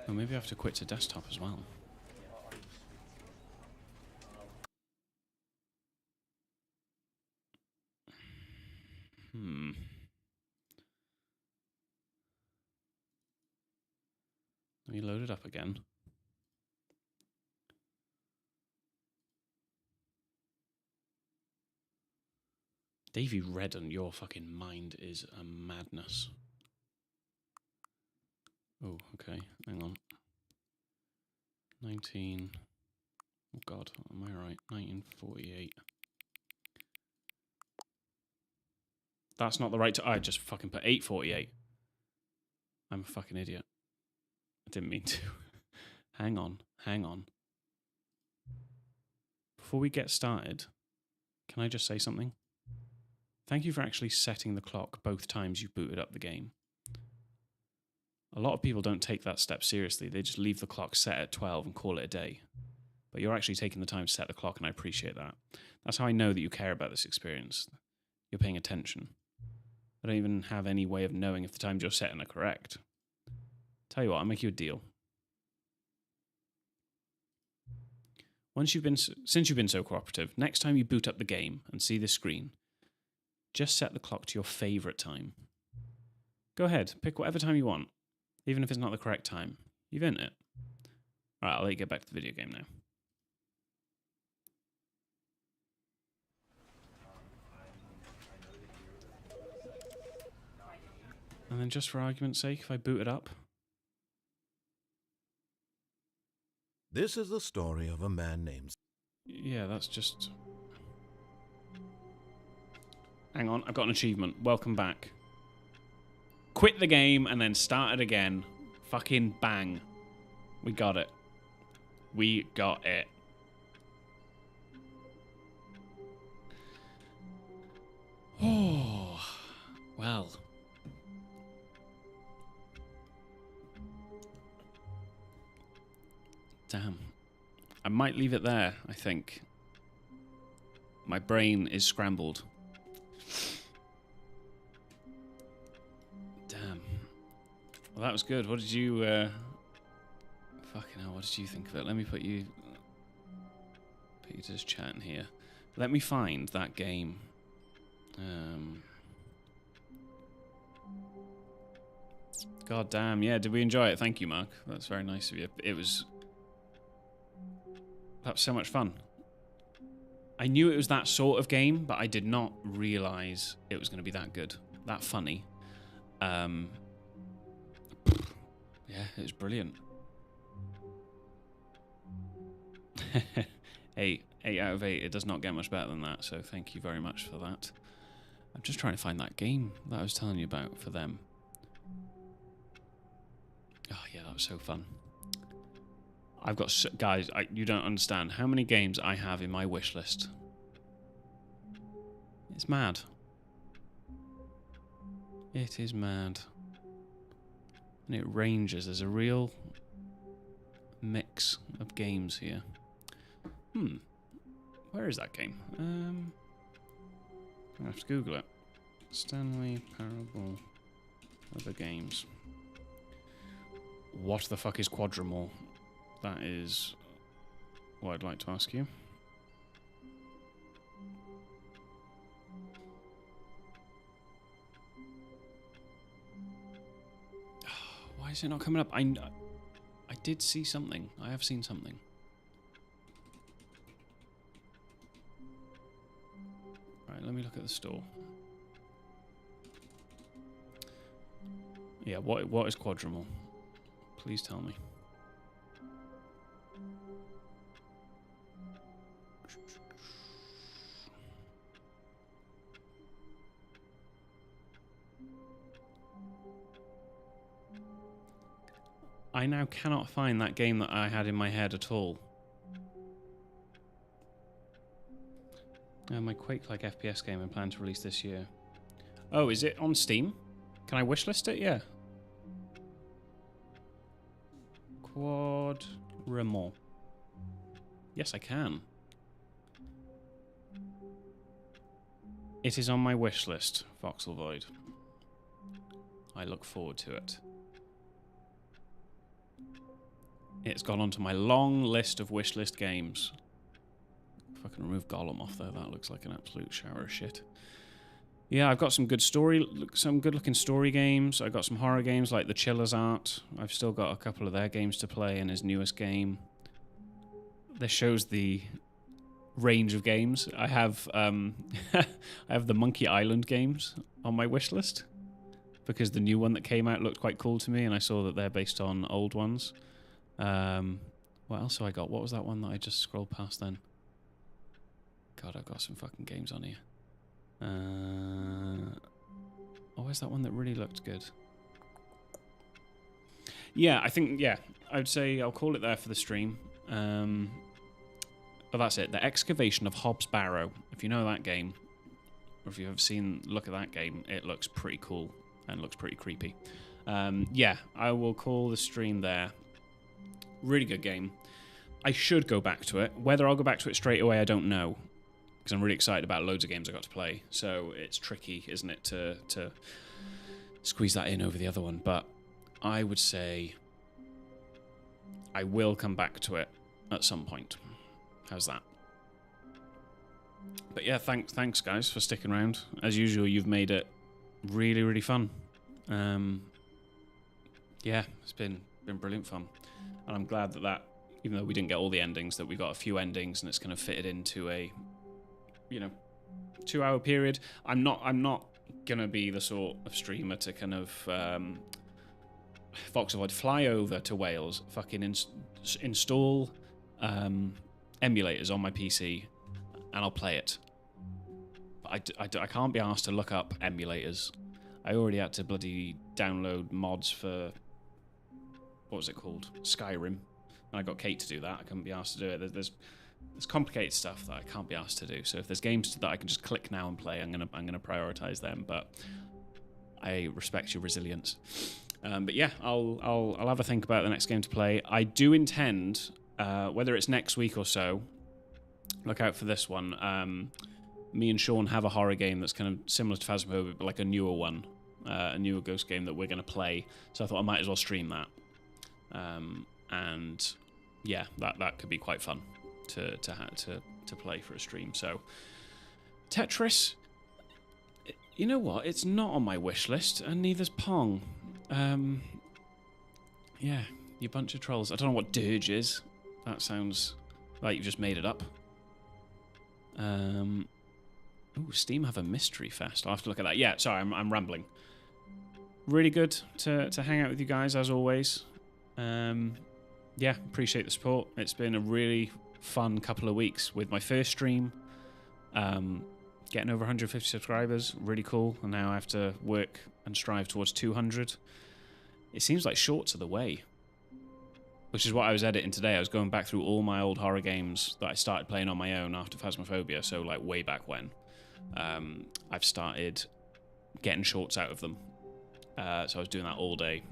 Or maybe I have to quit to desktop as well. Let me load it up again. Davey Redden, your fucking mind is a madness. Oh, okay. Hang on. 19... Oh god, am I right? 1948. That's not the right... I just fucking put 848. I'm a fucking idiot. I didn't mean to. Hang on. Hang on. Before we get started, can I just say something? Thank you for actually setting the clock both times you booted up the game. A lot of people don't take that step seriously. They just leave the clock set at 12 and call it a day. But you're actually taking the time to set the clock, and I appreciate that. That's how I know that you care about this experience. You're paying attention. I don't even have any way of knowing if the times you're setting are correct. Tell you what, I'll make you a deal. Since you've been so cooperative, next time you boot up the game and see this screen, just set the clock to your favourite time. Go ahead, pick whatever time you want, even if it's not the correct time. You've earned it. Alright, I'll let you get back to the video game now. And then just for argument's sake, if I boot it up... This is the story of a man named... Yeah, that's just... Hang on, I've got an achievement. Welcome back. Quit the game and then start it again. Fucking bang. We got it. We got it. Oh, well. Damn. I might leave it there, I think. My brain is scrambled. Damn. Well, that was good. What did you... fucking hell, what did you think of it? Let me put you just chatting here. Let me find that game. God damn, yeah, did we enjoy it? Thank you, Mark. That's very nice of you. That was so much fun. I knew it was that sort of game, but I did not realise it was going to be that good, that funny. Yeah, it was brilliant. 8 out of 8. It does not get much better than that, so thank you very much for that. I'm just trying to find that game that I was telling you about for them. Oh yeah, that was so fun. I've got... guys, you don't understand how many games I have in my wish list. It's mad. It is mad. And it ranges. There's a real mix of games here. Where is that game? I have to Google it. Stanley Parable other games. What the fuck is Quadramore? That is what I'd like to ask you. Why is it not coming up? I did see something. I have seen something. Right, let me look at the store. Yeah, what is Quadramore? Please tell me. I now cannot find that game that I had in my head at all. My Quake-like FPS game I plan to release this year. Oh, is it on Steam? Can I wishlist it? Yeah. Quadramore. Yes, I can. It is on my wish list, Voxel Void. I look forward to it. It's gone onto my long list of wish list games. If I can remove Gollum off there, that looks like an absolute shower of shit. Yeah, I've got some good good-looking story games. I've got some horror games like The Chiller's Art. I've still got a couple of their games to play in his newest game. This shows the range of games. I have I have the Monkey Island games on my wish list because the new one that came out looked quite cool to me, and I saw that they're based on old ones. What else have I got? What was that one that I just scrolled past then? God, I've got some fucking games on here. Where's that one that really looked good? Yeah, I think, yeah, I would say I'll call it there for the stream. But that's it. The Excavation of Hobbs Barrow. If you know that game, or if you've ever seen, look at that game, it looks pretty cool and looks pretty creepy. Yeah, I will call the stream there. Really good game. I should go back to it. Whether I'll go back to it straight away, I don't know. Because I'm really excited about loads of games I got to play. So it's tricky, isn't it, to squeeze that in over the other one. But I would say I will come back to it at some point. How's that? But yeah, thanks guys for sticking around. As usual, you've made it really, really fun. Yeah, it's been brilliant fun. And I'm glad that even though we didn't get all the endings, that we got a few endings and it's kind of fitted into a 2-hour period. I'm not gonna be the sort of streamer to kind of Voxel fly over to Wales, fucking install emulators on my PC, and I'll play it. But I can't be asked to look up emulators. I already had to bloody download mods for, what was it called? Skyrim. And I got Kate to do that. I couldn't be asked to do it. There's complicated stuff that I can't be asked to do. So if there's games that I can just click now and play, I'm gonna prioritize them. But I respect your resilience. But yeah, I'll have a think about the next game to play. I do intend, whether it's next week or so, look out for this one. Me and Sean have a horror game that's kind of similar to Phasmophobia, but like a newer one, a newer ghost game that we're going to play. So I thought I might as well stream that. And yeah, that could be quite fun to play for a stream. So Tetris, you know what? It's not on my wish list, and neither's Pong. Yeah, you bunch of trolls. I don't know what dirge is. That sounds like you've just made it up. Ooh, Steam have a mystery fest. I'll have to look at that. Yeah, sorry, I'm rambling. Really good to hang out with you guys, as always. Yeah, appreciate the support. It's been a really fun couple of weeks with my first stream. Getting over 150 subscribers, really cool. And now I have to work and strive towards 200. It seems like shorts are the way. Which is what I was editing today. I was going back through all my old horror games that I started playing on my own after Phasmophobia, so like way back when. I've started getting shorts out of them. So I was doing that all day.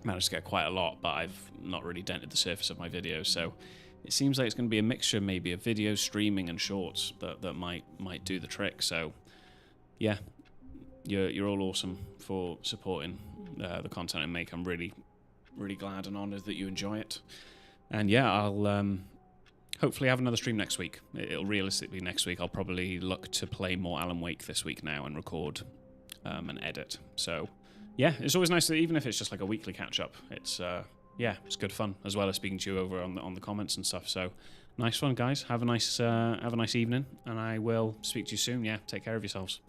Managed to get quite a lot, but I've not really dented the surface of my videos, so it seems like it's going to be a mixture maybe of video streaming and shorts that might do the trick. So yeah, you're all awesome for supporting the content I make. I'm really glad and honoured that you enjoy it. And yeah, I'll hopefully have another stream next week. It'll realistically next week. I'll probably look to play more Alan Wake this week now and record and edit. So yeah, it's always nice that even if it's just like a weekly catch up, it's yeah, it's good fun, as well as speaking to you over on the comments and stuff. So nice one, guys. Have a nice evening, and I will speak to you soon. Yeah, take care of yourselves.